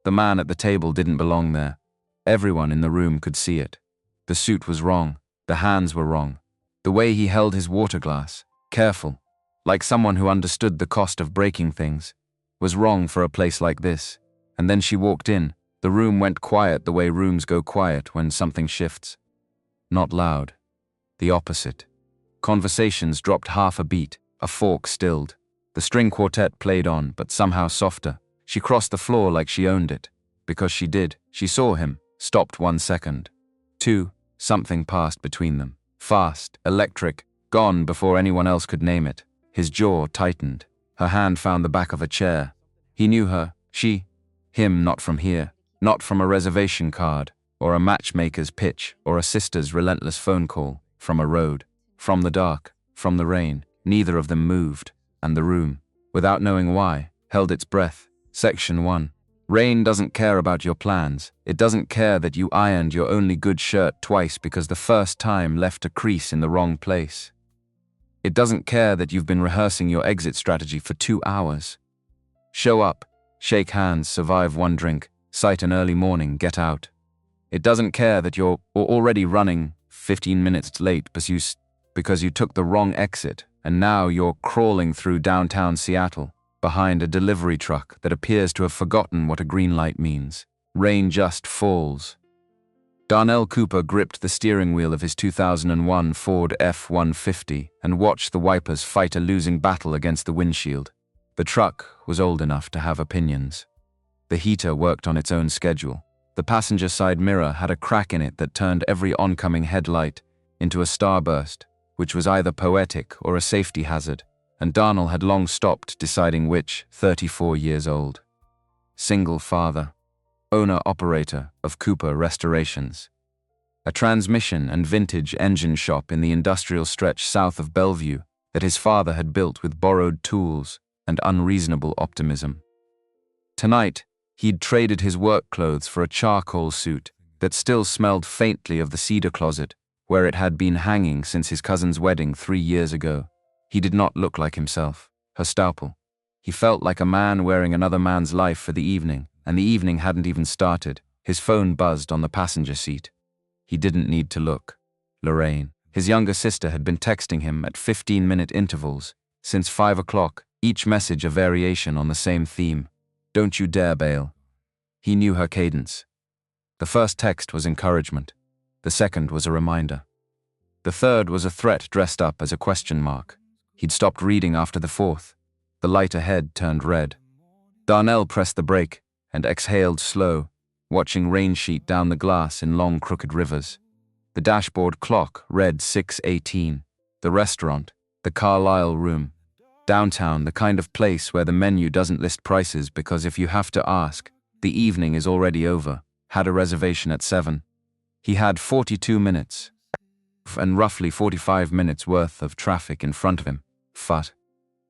The man at the table didn't belong there. Everyone in the room could see it. The suit was wrong. The hands were wrong. The way he held his water glass, careful, like someone who understood the cost of breaking things, was wrong for a place like this. And then she walked in. The room went quiet the way rooms go quiet when something shifts. Not loud. The opposite. Conversations dropped half a beat. A fork stilled. The string quartet played on, but somehow softer. She crossed the floor like she owned it. Because she did. She saw him, stopped 1 second. 2, something passed between them. Fast, electric, gone before anyone else could name it. His jaw tightened. Her hand found the back of a chair. He knew her, him not from here, not from a reservation card, or a matchmaker's pitch, or a sister's relentless phone call, from a road, from the dark, from the rain. Neither of them moved, and the room, without knowing why, held its breath. Section 1. Rain doesn't care about your plans. It doesn't care that you ironed your only good shirt twice because the first time left a crease in the wrong place. It doesn't care that you've been rehearsing your exit strategy for 2 hours. Show up, shake hands, survive 1 drink, sight an early morning, get out. It doesn't care that you're already running 15 minutes late because you took the wrong exit, and now you're crawling through downtown Seattle, behind a delivery truck that appears to have forgotten what a green light means. Rain just falls. Darnell Cooper gripped the steering wheel of his 2001 Ford F-150 and watched the wipers fight a losing battle against the windshield. The truck was old enough to have opinions. The heater worked on its own schedule. The passenger side mirror had a crack in it that turned every oncoming headlight into a starburst, which was either poetic or a safety hazard, and Darnell had long stopped deciding which, 34 years old. Single father, owner-operator of Cooper Restorations, a transmission and vintage engine shop in the industrial stretch south of Bellevue that his father had built with borrowed tools and unreasonable optimism. Tonight, he'd traded his work clothes for a charcoal suit that still smelled faintly of the cedar closet, where it had been hanging since his cousin's wedding 3 years ago. He did not look like himself, her stupor. He felt like a man wearing another man's life for the evening, and the evening hadn't even started. His phone buzzed on the passenger seat. He didn't need to look. Lorraine, his younger sister, had been texting him at 15-minute intervals since 5 o'clock, each message a variation on the same theme. Don't you dare bail. He knew her cadence. The first text was encouragement. The second was a reminder. The third was a threat dressed up as a question mark. He'd stopped reading after the fourth. The light ahead turned red. Darnell pressed the brake and exhaled slow, watching rain sheet down the glass in long crooked rivers. The dashboard clock read 6:18. The restaurant, the Carlisle Room. Downtown, the kind of place where the menu doesn't list prices because if you have to ask, the evening is already over. Had a reservation at 7. He had 42 minutes. And roughly 45 minutes worth of traffic in front of him.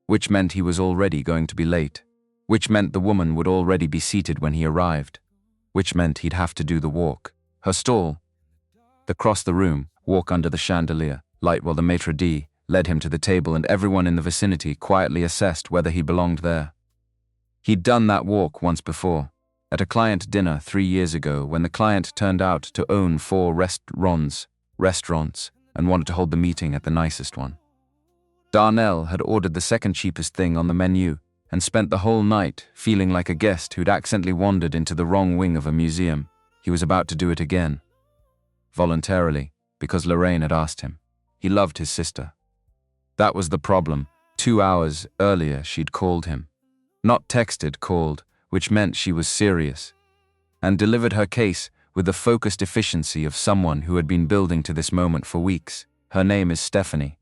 Which meant he was already going to be late. Which meant the woman would already be seated when he arrived. Which meant he'd have to do the walk. Her stall. Across the room, walk under the chandelier, light while the maitre d' led him to the table and everyone in the vicinity quietly assessed whether he belonged there. He'd done that walk once before, at a client dinner 3 years ago when the client turned out to own 4 restaurants, and wanted to hold the meeting at the nicest one. Darnell had ordered the second cheapest thing on the menu and spent the whole night feeling like a guest who'd accidentally wandered into the wrong wing of a museum. He was about to do it again. Voluntarily, because Lorraine had asked him. He loved his sister. That was the problem. 2 hours earlier she'd called him. Not texted, called, which meant she was serious. And delivered her case with the focused efficiency of someone who had been building to this moment for weeks. Her name is Stephanie.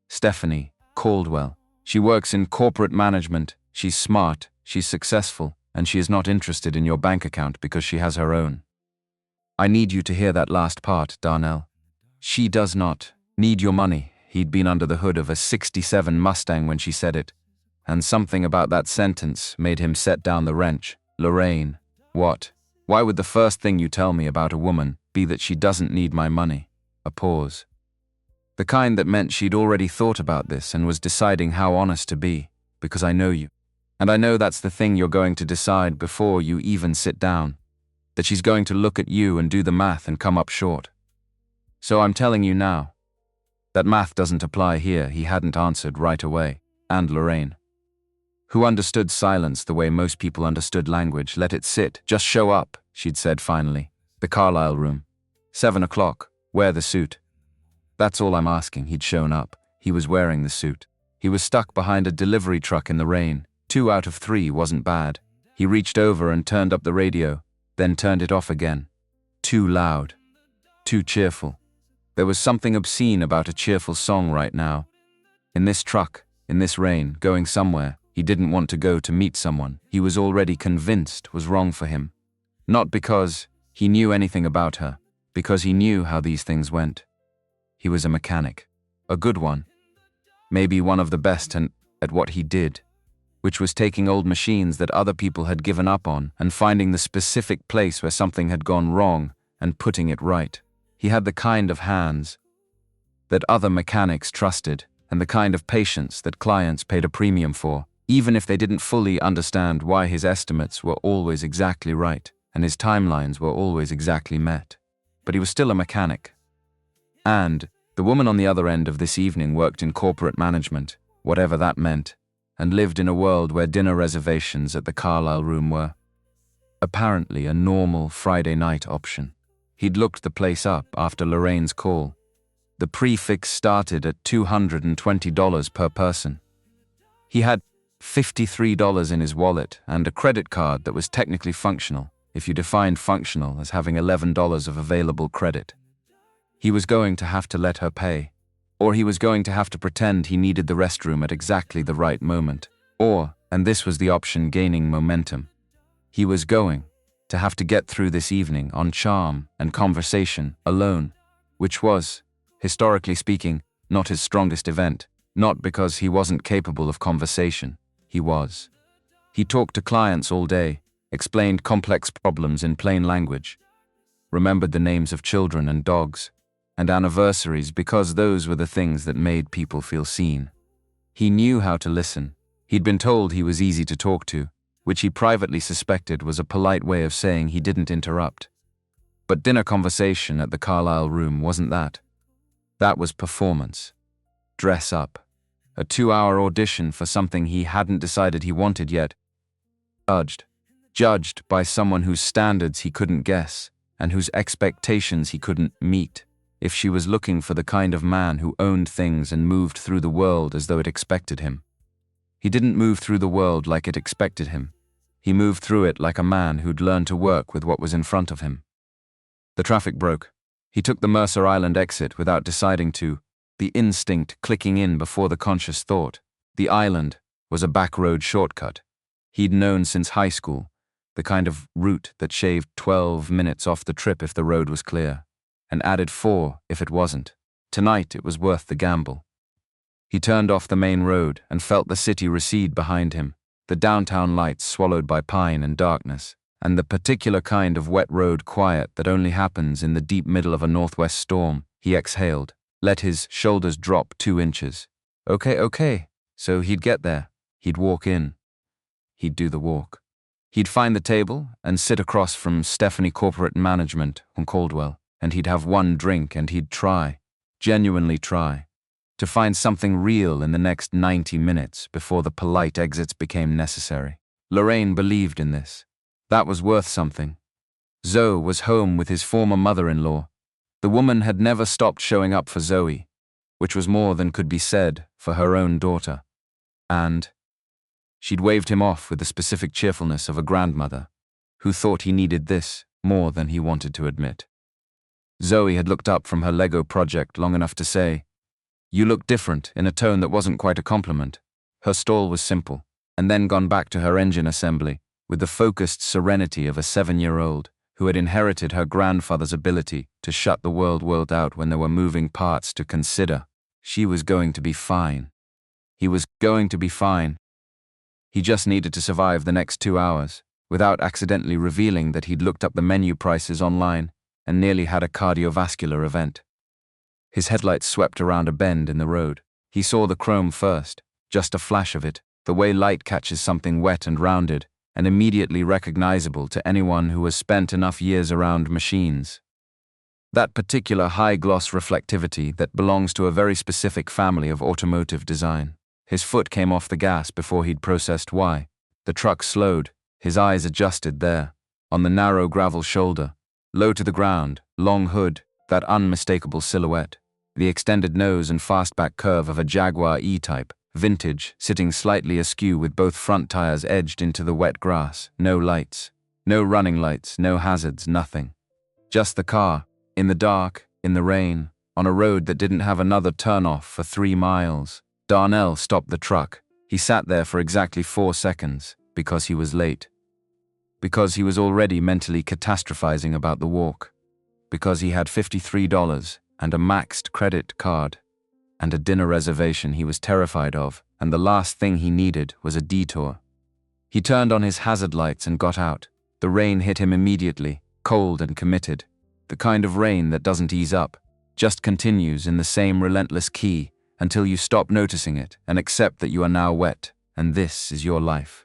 Stephanie Coldwell. She works in corporate management. She's smart, she's successful, and she is not interested in your bank account because she has her own. I need you to hear that last part, Darnell. She does not need your money. He'd been under the hood of a '67 Mustang when she said it, and something about that sentence made him set down the wrench. Lorraine, what? Why would the first thing you tell me about a woman be that she doesn't need my money? A pause. The kind that meant she'd already thought about this and was deciding how honest to be, because I know you. And I know that's the thing you're going to decide before you even sit down, that she's going to look at you and do the math and come up short. So I'm telling you now, that math doesn't apply here. He hadn't answered right away. And Lorraine, who understood silence the way most people understood language, let it sit. Just show up, she'd said finally. The Carlisle room. 7 o'clock. Wear the suit. That's all I'm asking. He'd shown up. He was wearing the suit. He was stuck behind a delivery truck in the rain. 2 out of 3 wasn't bad. He reached over and turned up the radio, then turned it off again. Too loud. Too cheerful. There was something obscene about a cheerful song right now. In this truck, in this rain, going somewhere he didn't want to go to meet someone he was already convinced was wrong for him. Not because he knew anything about her, because he knew how these things went. He was a mechanic. A good one. Maybe one of the best at what he did, which was taking old machines that other people had given up on and finding the specific place where something had gone wrong and putting it right. He had the kind of hands that other mechanics trusted and the kind of patience that clients paid a premium for, even if they didn't fully understand why his estimates were always exactly right and his timelines were always exactly met. But he was still a mechanic. And the woman on the other end of this evening worked in corporate management, whatever that meant, and lived in a world where dinner reservations at the Carlisle room were apparently a normal Friday night option. He'd looked the place up after Lorraine's call. The prefix started at $220 per person. He had $53 in his wallet and a credit card that was technically functional, if you defined functional as having $11 of available credit. He was going to have to let her pay, or he was going to have to pretend he needed the restroom at exactly the right moment, or, and this was the option gaining momentum, he was going to have to get through this evening on charm and conversation alone, which was, historically speaking, not his strongest event, not because he wasn't capable of conversation. He was. He talked to clients all day, explained complex problems in plain language, remembered the names of children and dogs, and anniversaries because those were the things that made people feel seen. He knew how to listen. He'd been told he was easy to talk to, which he privately suspected was a polite way of saying he didn't interrupt. But dinner conversation at the Carlisle room wasn't that. That was performance. Dress up. A 2-hour audition for something he hadn't decided he wanted yet. Judged by someone whose standards he couldn't guess and whose expectations he couldn't meet. If she was looking for the kind of man who owned things and moved through the world as though it expected him. He didn't move through the world like it expected him. He moved through it like a man who'd learned to work with what was in front of him. The traffic broke. He took the Mercer Island exit without deciding to, the instinct clicking in before the conscious thought. The island was a back road shortcut. He'd known since high school, the kind of route that shaved 12 minutes off the trip if the road was clear, and added 4 if it wasn't. Tonight it was worth the gamble. He turned off the main road and felt the city recede behind him, the downtown lights swallowed by pine and darkness, and the particular kind of wet road quiet that only happens in the deep middle of a northwest storm. He exhaled, let his shoulders drop 2 inches. Okay. So he'd get there. He'd walk in. He'd do the walk. He'd find the table and sit across from Stephanie Corporate Management on Coldwell, and he'd have 1 drink and he'd try, genuinely try, to find something real in the next 90 minutes before the polite exits became necessary. Lorraine believed in this. That was worth something. Zoe was home with his former mother-in-law. The woman had never stopped showing up for Zoe, which was more than could be said for her own daughter. And she'd waved him off with the specific cheerfulness of a grandmother who thought he needed this more than he wanted to admit. Zoe had looked up from her Lego project long enough to say, "You look different," in a tone that wasn't quite a compliment. Her stall was simple, and then gone back to her engine assembly with the focused serenity of a 7-year-old who had inherited her grandfather's ability to shut the world out when there were moving parts to consider. She was going to be fine. He was going to be fine. He just needed to survive the next 2 hours without accidentally revealing that he'd looked up the menu prices online and nearly had a cardiovascular event. His headlights swept around a bend in the road. He saw the chrome first, just a flash of it, the way light catches something wet and rounded, and immediately recognizable to anyone who has spent enough years around machines. That particular high-gloss reflectivity that belongs to a very specific family of automotive design. His foot came off the gas before he'd processed why. The truck slowed, his eyes adjusted there, on the narrow gravel shoulder, low to the ground, long hood, that unmistakable silhouette, the extended nose and fastback curve of a Jaguar E-Type, vintage, sitting slightly askew with both front tires edged into the wet grass, no lights, no running lights, no hazards, nothing. Just the car, in the dark, in the rain, on a road that didn't have another turn-off for 3 miles. Darnell stopped the truck. He sat there for exactly 4 seconds, because he was late. Because he was already mentally catastrophizing about the walk. Because he had $53 and a maxed credit card, and a dinner reservation he was terrified of, and the last thing he needed was a detour. He turned on his hazard lights and got out. The rain hit him immediately, cold and committed. The kind of rain that doesn't ease up, just continues in the same relentless key until you stop noticing it and accept that you are now wet, and this is your life.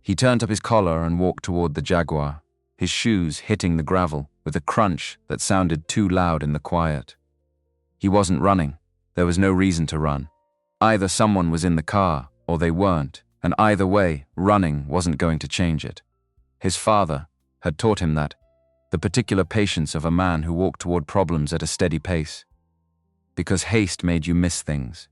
He turned up his collar and walked toward the Jaguar, his shoes hitting the gravel with a crunch that sounded too loud in the quiet. He wasn't running. There was no reason to run. Either someone was in the car, or they weren't, and either way, running wasn't going to change it. His father had taught him that, the particular patience of a man who walked toward problems at a steady pace. Because haste made you miss things.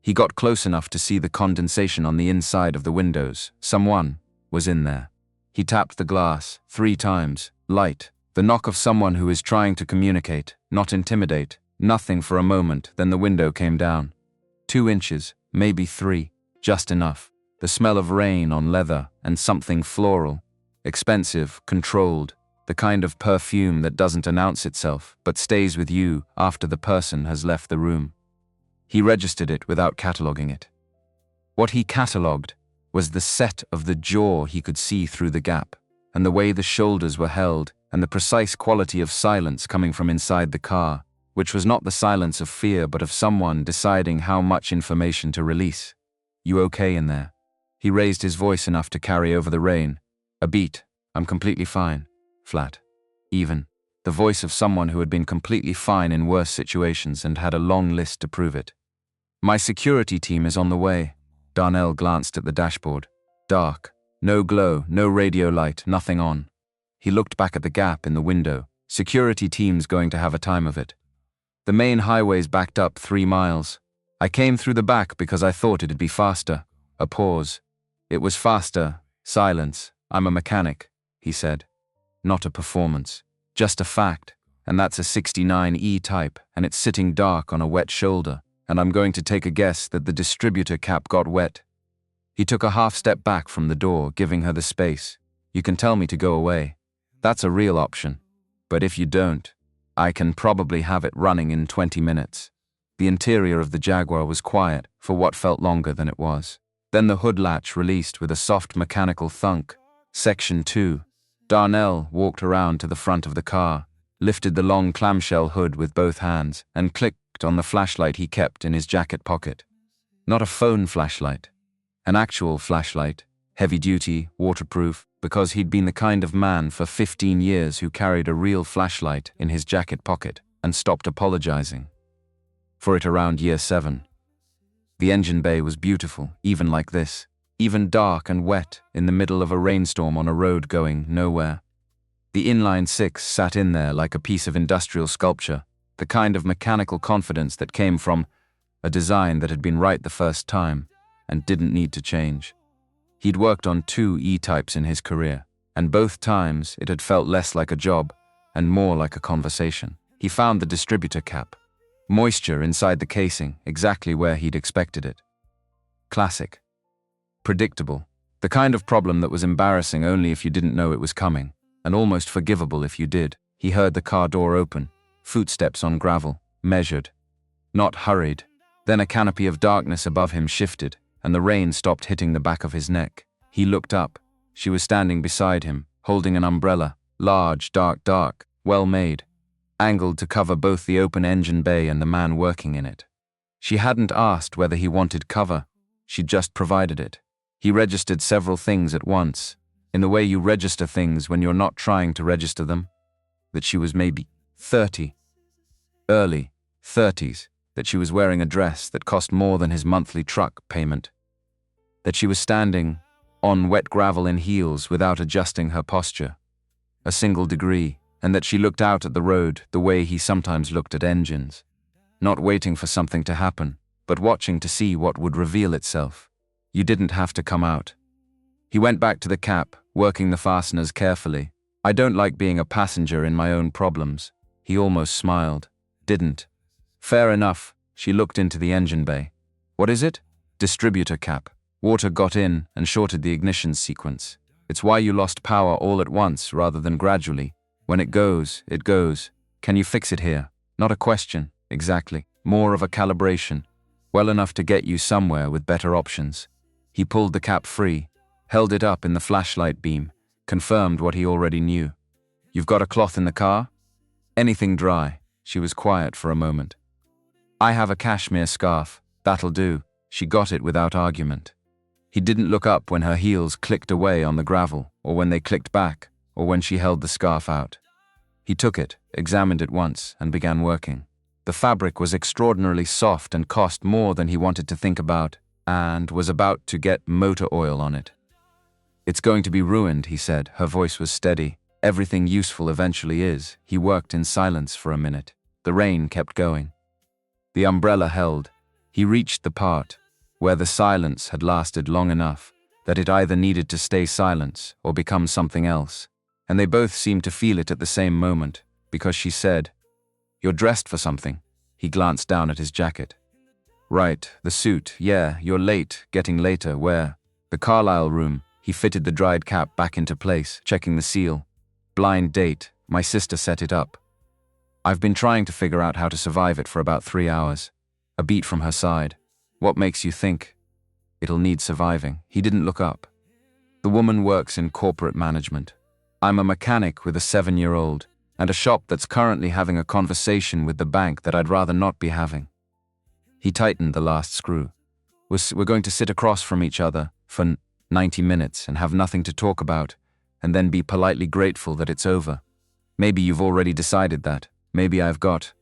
He got close enough to see the condensation on the inside of the windows. Someone was in there. He tapped the glass 3 times, light, the knock of someone who is trying to communicate, not intimidate. Nothing for a moment, then the window came down. 2 inches, maybe 3, just enough. The smell of rain on leather and something floral. Expensive, controlled, the kind of perfume that doesn't announce itself, but stays with you after the person has left the room. He registered it without cataloging it. What he cataloged was the set of the jaw he could see through the gap, and the way the shoulders were held, and the precise quality of silence coming from inside the car, which was not the silence of fear but of someone deciding how much information to release. You okay in there? He raised his voice enough to carry over the rain. A beat. I'm completely fine. Flat. Even. The voice of someone who had been completely fine in worse situations and had a long list to prove it. My security team is on the way. Darnell glanced at the dashboard. Dark. No glow, no radio light, nothing on. He looked back at the gap in the window. Security team's going to have a time of it. The main highway's backed up 3 miles. I came through the back because I thought it'd be faster. A pause. It was faster. Silence. I'm a mechanic, he said. Not a performance. Just a fact. And that's a 69 E-Type, and it's sitting dark on a wet shoulder, and I'm going to take a guess that the distributor cap got wet. He took a half step back from the door, giving her the space. You can tell me to go away. That's a real option. But if you don't, I can probably have it running in 20 minutes. The interior of the Jaguar was quiet for what felt longer than it was. Then the hood latch released with a soft mechanical thunk. Section 2. Darnell walked around to the front of the car, lifted the long clamshell hood with both hands, and clicked on the flashlight he kept in his jacket pocket. Not a phone flashlight. An actual flashlight, heavy-duty, waterproof, because he'd been the kind of man for 15 years who carried a real flashlight in his jacket pocket and stopped apologizing for it around year 7. The engine bay was beautiful, even like this, even dark and wet in the middle of a rainstorm on a road going nowhere. The inline 6 sat in there like a piece of industrial sculpture, the kind of mechanical confidence that came from a design that had been right the first time and didn't need to change. He'd worked on 2 E-Types in his career, and both times it had felt less like a job and more like a conversation. He found the distributor cap. Moisture inside the casing, exactly where he'd expected it. Classic. Predictable. The kind of problem that was embarrassing only if you didn't know it was coming, and almost forgivable if you did. He heard the car door open, footsteps on gravel, measured. Not hurried. Then a canopy of darkness above him shifted, and the rain stopped hitting the back of his neck. He looked up. She was standing beside him, holding an umbrella, large, dark, well-made, angled to cover both the open engine bay and the man working in it. She hadn't asked whether he wanted cover. she'd just provided it. He registered several things at once, in the way you register things when you're not trying to register them. That she was maybe 30, early 30s, that she was wearing a dress that cost more than his monthly truck payment, that she was standing on wet gravel in heels without adjusting her posture a single degree, and that she looked out at the road the way he sometimes looked at engines, not waiting for something to happen, but watching to see what would reveal itself. You didn't have to come out. He went back to the cap, working the fasteners carefully. I don't like being a passenger in my own problems. He almost smiled. Didn't. Fair enough. She looked into the engine bay. What is it? Distributor cap. Water got in and shorted the ignition sequence. It's why you lost power all at once rather than gradually. When it goes, it goes. Can you fix it here? Not a question, exactly. More of a calibration. Well enough to get you somewhere with better options. He pulled the cap free, held it up in the flashlight beam, confirmed what he already knew. You've got a cloth in the car? Anything dry. She was quiet for a moment. I have a cashmere scarf. That'll do. She got it without argument. He didn't look up when her heels clicked away on the gravel, or when they clicked back, or when she held the scarf out. He took it, examined it once, and began working. The fabric was extraordinarily soft and cost more than he wanted to think about, and was about to get motor oil on it. It's going to be ruined, he said. Her voice was steady. Everything useful eventually is. He worked in silence for a minute. The rain kept going. The umbrella held. He reached the part where the silence had lasted long enough that it either needed to stay silence or become something else, and they both seemed to feel it at the same moment, because she said, "You're dressed for something." He glanced down at his jacket. "Right, the suit, yeah, you're late, getting later, where?" "The Carlisle room." He fitted the dried cap back into place, checking the seal. "Blind date, my sister set it up. I've been trying to figure out how to survive it for about 3 hours." A beat from her side. "What makes you think it'll need surviving?" He didn't look up. "The woman works in corporate management. I'm a mechanic with a 7-year-old, and a shop that's currently having a conversation with the bank that I'd rather not be having." He tightened the last screw. "We're going to sit across from each other for 90 minutes and have nothing to talk about, and then be politely grateful that it's over. Maybe you've already decided that. Maybe I've got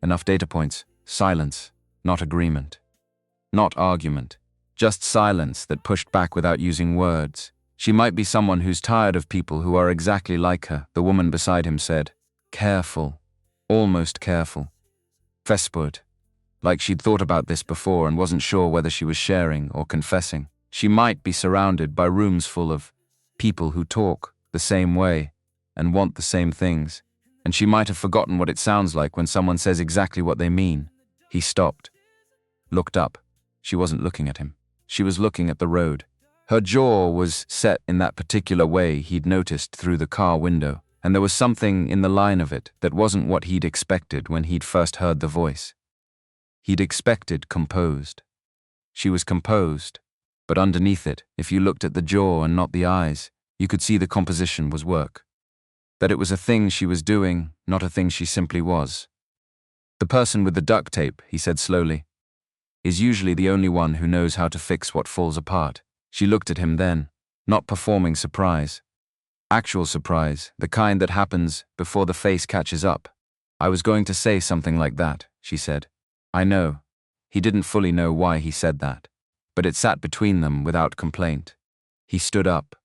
enough data points. Silence, not agreement. Not argument. Just silence that pushed back without using words. She might be someone who's tired of people who are exactly like her, the woman beside him said. Careful. Almost careful. Fespud. Like she'd thought about this before and wasn't sure whether she was sharing or confessing. She might be surrounded by rooms full of people who talk the same way and want the same things, and she might have forgotten what it sounds like when someone says exactly what they mean. He stopped. Looked up. She wasn't looking at him. She was looking at the road. Her jaw was set in that particular way he'd noticed through the car window, and there was something in the line of it that wasn't what he'd expected when he'd first heard the voice. He'd expected composed. She was composed, but underneath it, if you looked at the jaw and not the eyes, you could see the composition was work. That it was a thing she was doing, not a thing she simply was. "The person with the duct tape," he said slowly, "is usually the only one who knows how to fix what falls apart." She looked at him then, not performing surprise. Actual surprise, the kind that happens before the face catches up. "I was going to say something like that," she said. "I know." He didn't fully know why he said that, but it sat between them without complaint. He stood up,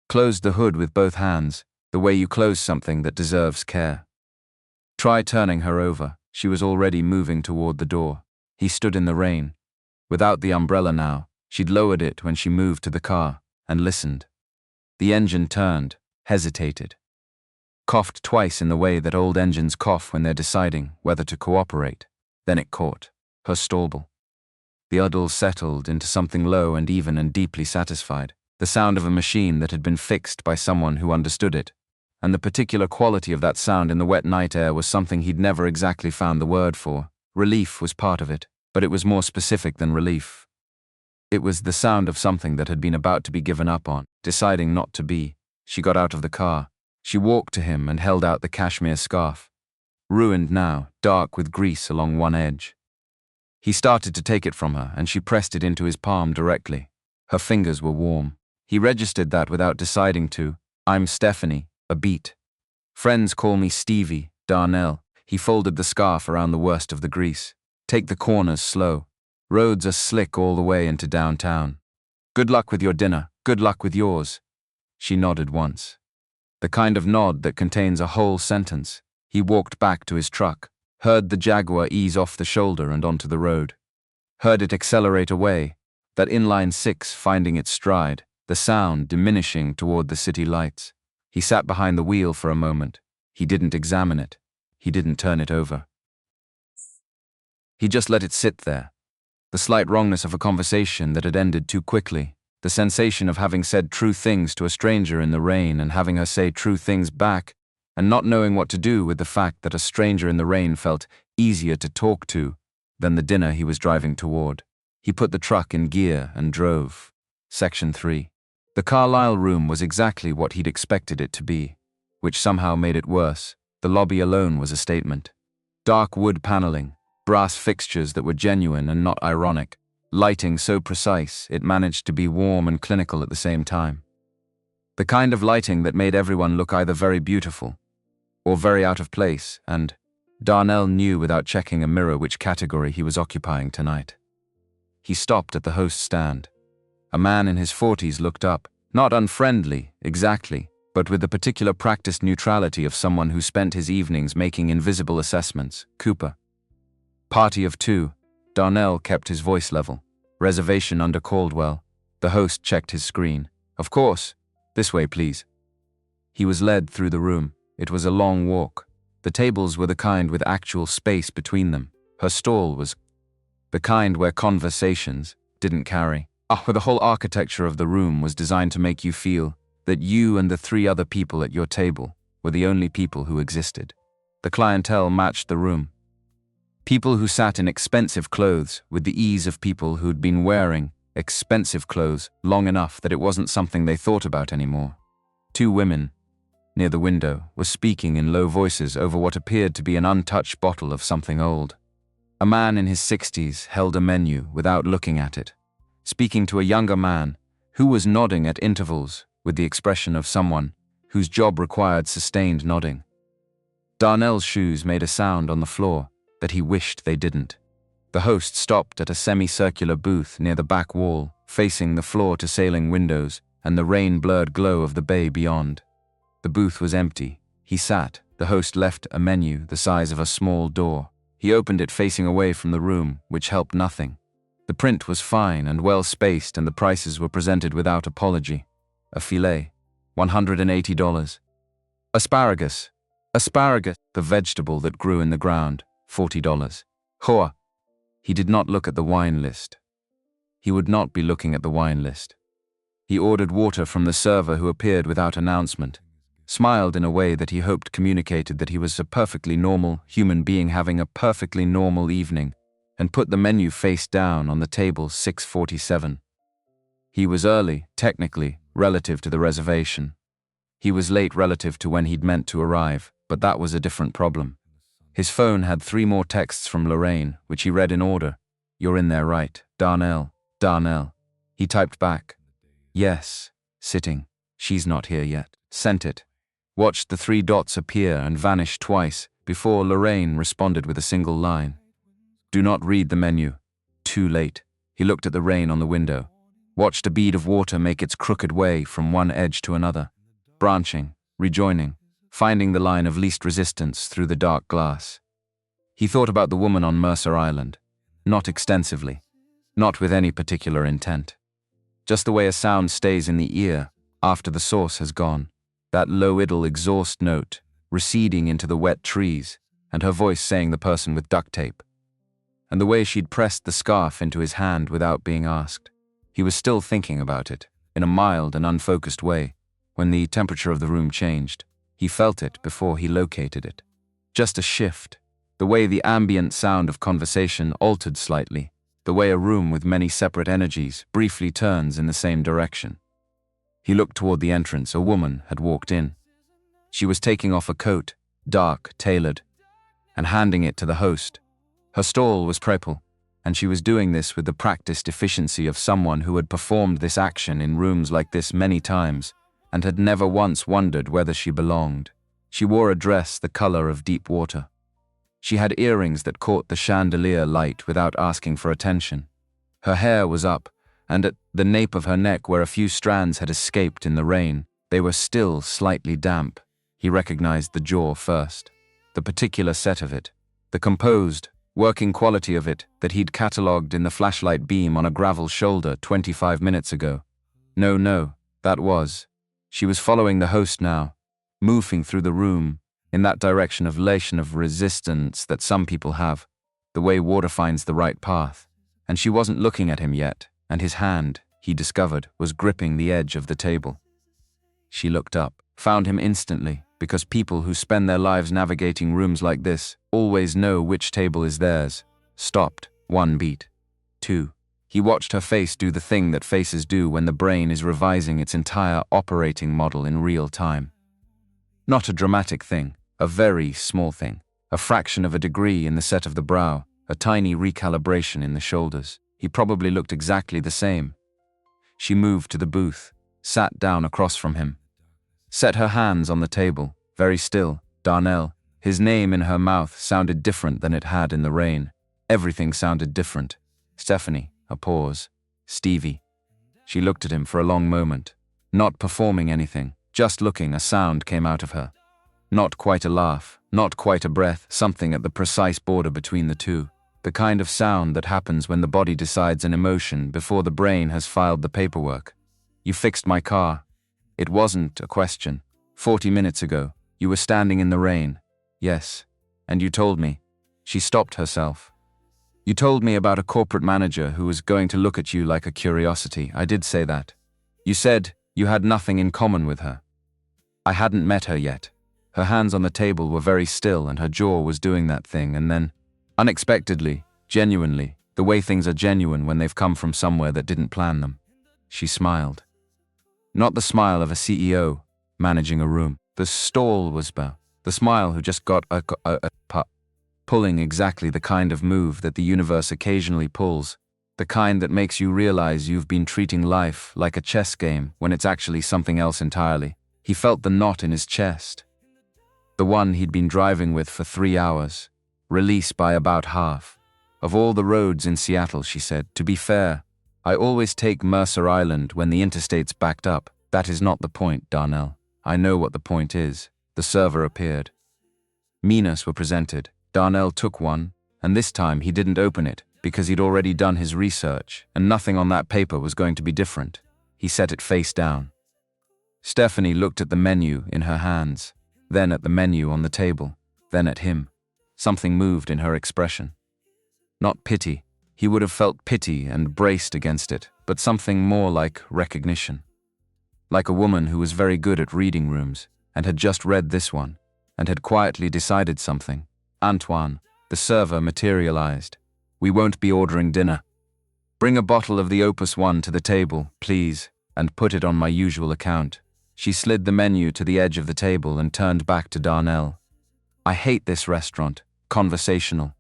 closed the hood with both hands, the way you close something that deserves care. Try turning her over. She was already moving toward the door. He stood in the rain. Without the umbrella now, she'd lowered it when she moved to the car, and listened. The engine turned, hesitated. Coughed twice in the way that old engines cough when they're deciding whether to cooperate. Then it caught. Her stall. The udder settled into something low and even and deeply satisfied. The sound of a machine that had been fixed by someone who understood it. And the particular quality of that sound in the wet night air was something he'd never exactly found the word for. Relief was part of it, but it was more specific than relief. It was the sound of something that had been about to be given up on, deciding not to be. She got out of the car. She walked to him and held out the cashmere scarf. Ruined now, dark with grease along one edge. He started to take it from her, and she pressed it into his palm directly. Her fingers were warm. He registered that without deciding to. I'm Stephanie, a beat. Friends call me Stevie, Darnell. He folded the scarf around the worst of the grease. Take the corners slow. Roads are slick all the way into downtown. Good luck with your dinner. Good luck with yours. She nodded once. The kind of nod that contains a whole sentence. He walked back to his truck, heard the Jaguar ease off the shoulder and onto the road. Heard it accelerate away, that inline six finding its stride, the sound diminishing toward the city lights. He sat behind the wheel for a moment. He didn't examine it. He didn't turn it over. He just let it sit there. The slight wrongness of a conversation that had ended too quickly. The sensation of having said true things to a stranger in the rain and having her say true things back, and not knowing what to do with the fact that a stranger in the rain felt easier to talk to than the dinner he was driving toward. He put the truck in gear and drove. Section 3. The Carlisle room was exactly what he'd expected it to be, which somehow made it worse. The lobby alone was a statement. Dark wood paneling, brass fixtures that were genuine and not ironic, lighting so precise it managed to be warm and clinical at the same time. The kind of lighting that made everyone look either very beautiful or very out of place, and Darnell knew without checking a mirror which category he was occupying tonight. He stopped at the host stand. A man in his 40s looked up, not unfriendly, exactly, but with the particular practiced neutrality of someone who spent his evenings making invisible assessments. Cooper. Party of two. Darnell kept his voice level. Reservation under Coldwell. The host checked his screen. Of course. This way, please. He was led through the room. It was a long walk. The tables were the kind with actual space between them. Her stall was the kind where conversations didn't carry. The whole architecture of the room was designed to make you feel that you and the three other people at your table were the only people who existed. The clientele matched the room. People who sat in expensive clothes with the ease of people who'd been wearing expensive clothes long enough that it wasn't something they thought about anymore. Two women, near the window, were speaking in low voices over what appeared to be an untouched bottle of something old. A man in his 60s held a menu without looking at it, speaking to a younger man who was nodding at intervals with the expression of someone whose job required sustained nodding. Darnell's shoes made a sound on the floor that he wished they didn't. The host stopped at a semicircular booth near the back wall, facing the floor-to-ceiling windows and the rain-blurred glow of the bay beyond. The booth was empty. He sat. The host left a menu the size of a small door. He opened it facing away from the room, which helped nothing. The print was fine and well-spaced, and the prices were presented without apology. A filet, $180. Asparagus, the vegetable that grew in the ground, $40. Hoa. He did not look at the wine list. He would not be looking at the wine list. He ordered water from the server, who appeared without announcement, smiled in a way that he hoped communicated that he was a perfectly normal human being having a perfectly normal evening, and put the menu face down on the table 647. He was early, technically, relative to the reservation. He was late relative to when he'd meant to arrive, but that was a different problem. His phone had 3 more texts from Lorraine, which he read in order. You're in there, right? Darnell. He typed back. Yes. Sitting. She's not here yet. Sent it. Watched the 3 dots appear and vanish twice before Lorraine responded with a single line. Do not read the menu. Too late. He looked at the rain on the window. Watched a bead of water make its crooked way from one edge to another, branching, rejoining, finding the line of least resistance through the dark glass. He thought about the woman on Mercer Island, not extensively, not with any particular intent. Just the way a sound stays in the ear after the source has gone, that low idle exhaust note receding into the wet trees, and her voice saying the person with duct tape. And the way she'd pressed the scarf into his hand without being asked. He was still thinking about it, in a mild and unfocused way, when the temperature of the room changed. He felt it before he located it. Just a shift. The way the ambient sound of conversation altered slightly. The way a room with many separate energies briefly turns in the same direction. He looked toward the entrance. A woman had walked in. She was taking off a coat, dark, tailored, and handing it to the host. Her stall was purple. and she was doing this with the practiced efficiency of someone who had performed this action in rooms like this many times and had never once wondered whether she belonged. She wore a dress the color of deep water. She had earrings that caught the chandelier light without asking for attention. Her hair was up, and at the nape of her neck where a few strands had escaped in the rain, they were still slightly damp. He recognized the jaw first, the particular set of it, the composed, working quality of it that he'd catalogued in the flashlight beam on a gravel shoulder 25 minutes ago. No, that was. She was following the host now, moving through the room, in that direction of elation of resistance that some people have, the way water finds the right path. And she wasn't looking at him yet, and his hand, he discovered, was gripping the edge of the table. She looked up, found him instantly, because people who spend their lives navigating rooms like this always know which table is theirs. Stopped, 1 beat. 2. He watched her face do the thing that faces do when the brain is revising its entire operating model in real time. Not a dramatic thing, a very small thing, a fraction of a degree in the set of the brow, a tiny recalibration in the shoulders. He probably looked exactly the same. She moved to the booth, sat down across from him, set her hands on the table, very still. Darnell, his name in her mouth sounded different than it had in the rain. Everything sounded different. Stephanie, a pause. Stevie. She looked at him for a long moment, not performing anything, just looking. A sound came out of her. Not quite a laugh, not quite a breath, something at the precise border between the two. The kind of sound that happens when the body decides an emotion before the brain has filed the paperwork. You fixed my car. It wasn't a question. 40 minutes ago, you were standing in the rain. Yes. And you told me. She stopped herself. You told me about a corporate manager who was going to look at you like a curiosity. I did say that. You said you had nothing in common with her. I hadn't met her yet. Her hands on the table were very still and her jaw was doing that thing, and then, unexpectedly, genuinely, the way things are genuine when they've come from somewhere that didn't plan them. She smiled. Not the smile of a CEO managing a room. The stall was the smile who just got pulling exactly the kind of move that the universe occasionally pulls, the kind that makes you realize you've been treating life like a chess game when it's actually something else entirely. He felt the knot in his chest. The one he'd been driving with for 3 hours. Release by about half. Of all the roads in Seattle, she said, to be fair, I always take Mercer Island when the interstate's backed up. That is not the point, Darnell. I know what the point is. The server appeared. Minas were presented. Darnell took one, and this time he didn't open it because he'd already done his research, and nothing on that paper was going to be different. He set it face down. Stephanie looked at the menu in her hands, then at the menu on the table, then at him. Something moved in her expression. Not pity. He would have felt pity and braced against it, but something more like recognition. Like a woman who was very good at reading rooms, and had just read this one, and had quietly decided something. Antoine, the server, materialized. We won't be ordering dinner. Bring a bottle of the Opus One to the table, please, and put it on my usual account. She slid the menu to the edge of the table and turned back to Darnell. I hate this restaurant. Conversational.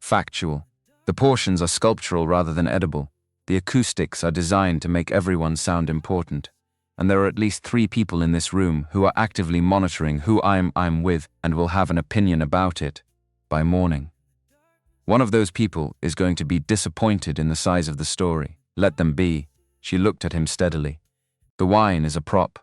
Factual. The portions are sculptural rather than edible. The acoustics are designed to make everyone sound important. And there are at least 3 people in this room who are actively monitoring who I'm with and will have an opinion about it by morning. One of those people is going to be disappointed in the size of the story. Let them be. She looked at him steadily. The wine is a prop.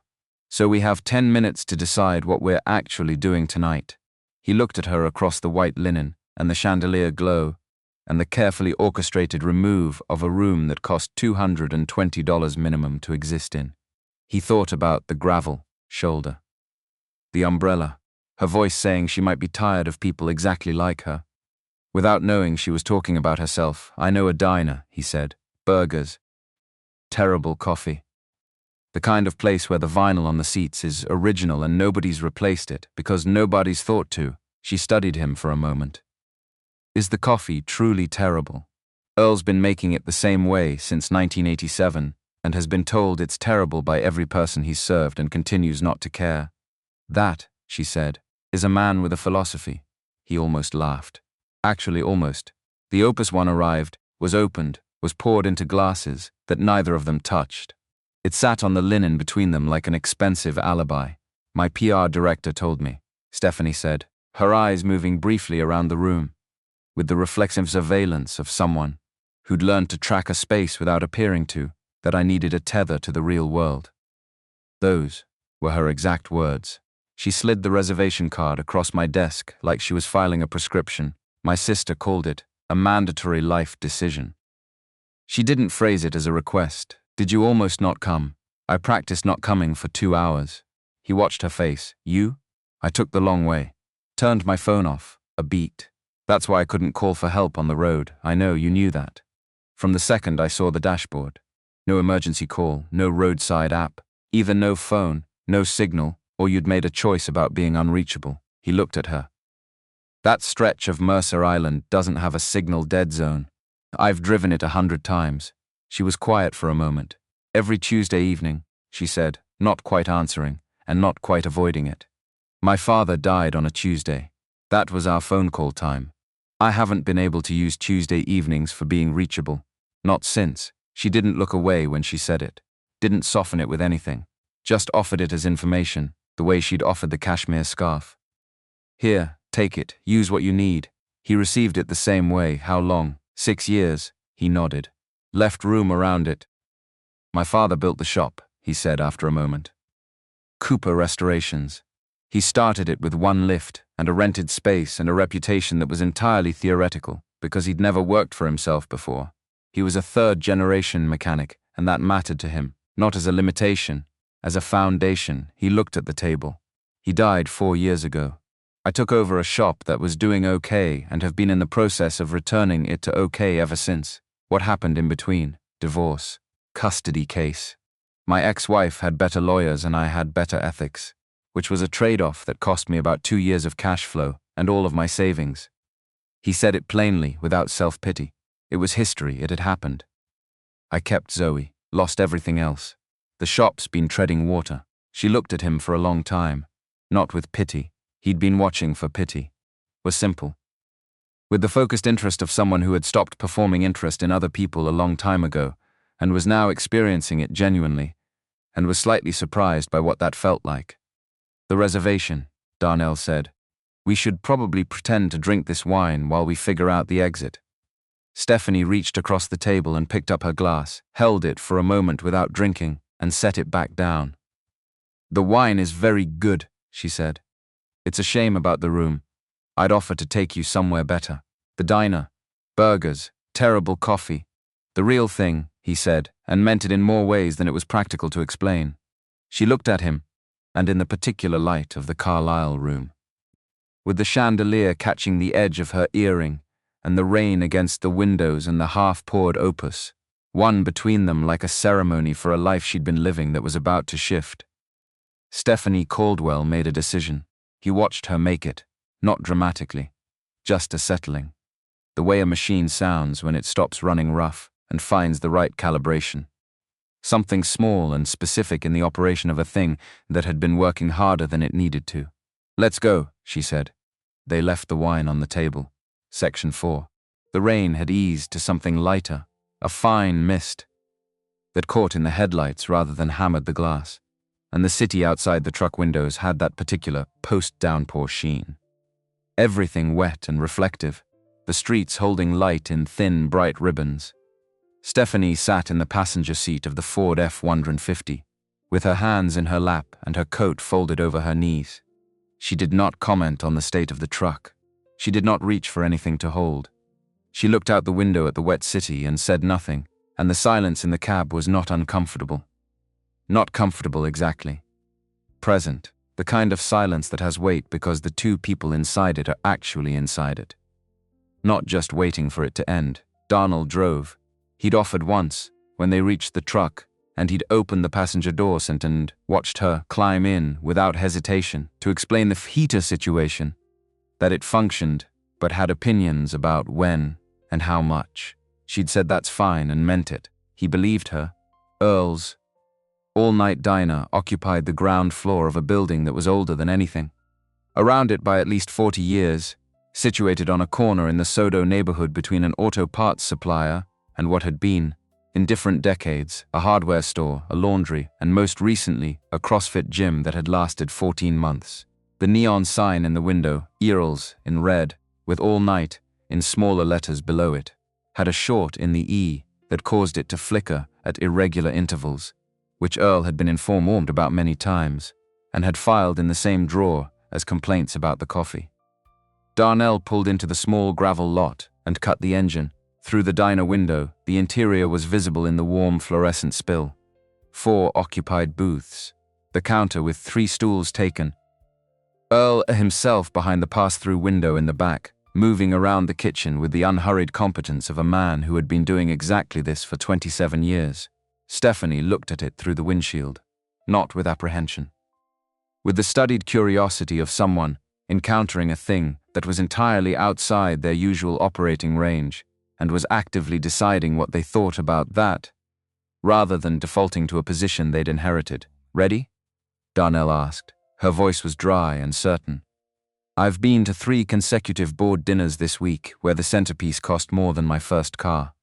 So we have 10 minutes to decide what we're actually doing tonight. He looked at her across the white linen and the chandelier glow and the carefully orchestrated remove of a room that cost $220 minimum to exist in. He thought about the gravel shoulder, the umbrella, her voice saying she might be tired of people exactly like her. Without knowing she was talking about herself, I know a diner, he said. Burgers. Terrible coffee. The kind of place where the vinyl on the seats is original and nobody's replaced it because nobody's thought to. She studied him for a moment. Is the coffee truly terrible? Earl's been making it the same way since 1987 and has been told it's terrible by every person he's served and continues not to care. That, she said, is a man with a philosophy. He almost laughed. Actually, almost. The Opus One arrived, was opened, was poured into glasses that neither of them touched. It sat on the linen between them like an expensive alibi. My PR director told me, Stephanie said, her eyes moving briefly around the room, with the reflexive surveillance of someone who'd learned to track a space without appearing to, that I needed a tether to the real world. Those were her exact words. She slid the reservation card across my desk like she was filing a prescription. My sister called it a mandatory life decision. She didn't phrase it as a request. Did you almost not come? I practiced not coming for 2 hours. He watched her face. You? I took the long way. Turned my phone off. A beat. That's why I couldn't call for help on the road. I know you knew that. From the second I saw the dashboard. No emergency call, no roadside app, either no phone, no signal, or you'd made a choice about being unreachable. He looked at her. That stretch of Mercer Island doesn't have a signal dead zone. I've driven it 100 times. She was quiet for a moment. Every Tuesday evening, she said, not quite answering, and not quite avoiding it. My father died on a Tuesday. That was our phone call time. I haven't been able to use Tuesday evenings for being reachable. Not since. She didn't look away when she said it. Didn't soften it with anything. Just offered it as information, the way she'd offered the cashmere scarf. Here, take it, use what you need. He received it the same way. How long? 6 years. He nodded. Left room around it. My father built the shop, he said after a moment. Cooper Restorations. He started it with one lift and a rented space and a reputation that was entirely theoretical because he'd never worked for himself before. He was a third-generation mechanic, and that mattered to him, not as a limitation, as a foundation. He looked at the table. He died 4 years ago. I took over a shop that was doing okay and have been in the process of returning it to okay ever since. What happened in between? Divorce. Custody case. My ex-wife had better lawyers and I had better ethics, which was a trade-off that cost me about 2 years of cash flow and all of my savings. He said it plainly, without self-pity. It was history, it had happened. I kept Zoe, lost everything else. The shop's been treading water. She looked at him for a long time. Not with pity. He'd been watching for pity. Was simple. With the focused interest of someone who had stopped performing interest in other people a long time ago, and was now experiencing it genuinely, and was slightly surprised by what that felt like. The reservation, Darnell said. We should probably pretend to drink this wine while we figure out the exit. Stephanie reached across the table and picked up her glass, held it for a moment without drinking, and set it back down. The wine is very good, she said. It's a shame about the room. I'd offer to take you somewhere better. The diner. Burgers. Terrible coffee. The real thing, he said, and meant it in more ways than it was practical to explain. She looked at him, and in the particular light of the Carlisle room. With the chandelier catching the edge of her earring, and the rain against the windows and the half-poured opus, one between them like a ceremony for a life she'd been living that was about to shift. Stephanie Coldwell made a decision. He watched her make it, not dramatically, just a settling. The way a machine sounds when it stops running rough and finds the right calibration. Something small and specific in the operation of a thing that had been working harder than it needed to. Let's go, she said. They left the wine on the table. Section 4. The rain had eased to something lighter, a fine mist that caught in the headlights rather than hammered the glass, and the city outside the truck windows had that particular post-downpour sheen. Everything wet and reflective, the streets holding light in thin, bright ribbons. Stephanie sat in the passenger seat of the Ford F-150, with her hands in her lap and her coat folded over her knees. She did not comment on the state of the truck. She did not reach for anything to hold. She looked out the window at the wet city and said nothing, and the silence in the cab was not uncomfortable. Not comfortable exactly. Present, the kind of silence that has weight because the two people inside it are actually inside it. Not just waiting for it to end. Darnell drove. He'd offered once, when they reached the truck, and he'd opened the passenger door and watched her climb in without hesitation to explain the heater situation, that it functioned, but had opinions about when and how much. She'd said that's fine and meant it. He believed her. Earl's all-night diner occupied the ground floor of a building that was older than anything. Around it by at least 40 years, situated on a corner in the Sodo neighborhood between an auto parts supplier and what had been, in different decades, a hardware store, a laundry, and most recently, a CrossFit gym that had lasted 14 months. The neon sign in the window, Earls, in red, with all night, in smaller letters below it, had a short in the E that caused it to flicker at irregular intervals, which Earl had been informed about many times, and had filed in the same drawer as complaints about the coffee. Darnell pulled into the small gravel lot and cut the engine. Through the diner window, the interior was visible in the warm fluorescent spill. 4 occupied booths, the counter with 3 stools taken. Earl himself behind the pass-through window in the back, moving around the kitchen with the unhurried competence of a man who had been doing exactly this for 27 years. Stephanie looked at it through the windshield, not with apprehension. With the studied curiosity of someone encountering a thing that was entirely outside their usual operating range and was actively deciding what they thought about that, rather than defaulting to a position they'd inherited. "Ready?" Darnell asked. Her voice was dry and certain. "I've been to 3 consecutive board dinners this week where the centerpiece cost more than my first car.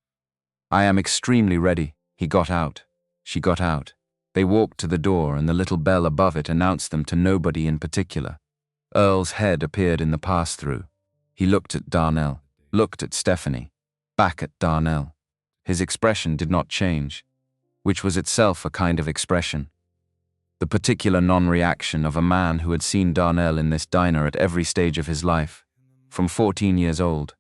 I am extremely ready." He got out. She got out. They walked to the door and the little bell above it announced them to nobody in particular. Earl's head appeared in the pass-through. He looked at Darnell, looked at Stephanie, back at Darnell. His expression did not change, which was itself a kind of expression. The particular non-reaction of a man who had seen Darnell in this diner at every stage of his life, from 14 years old,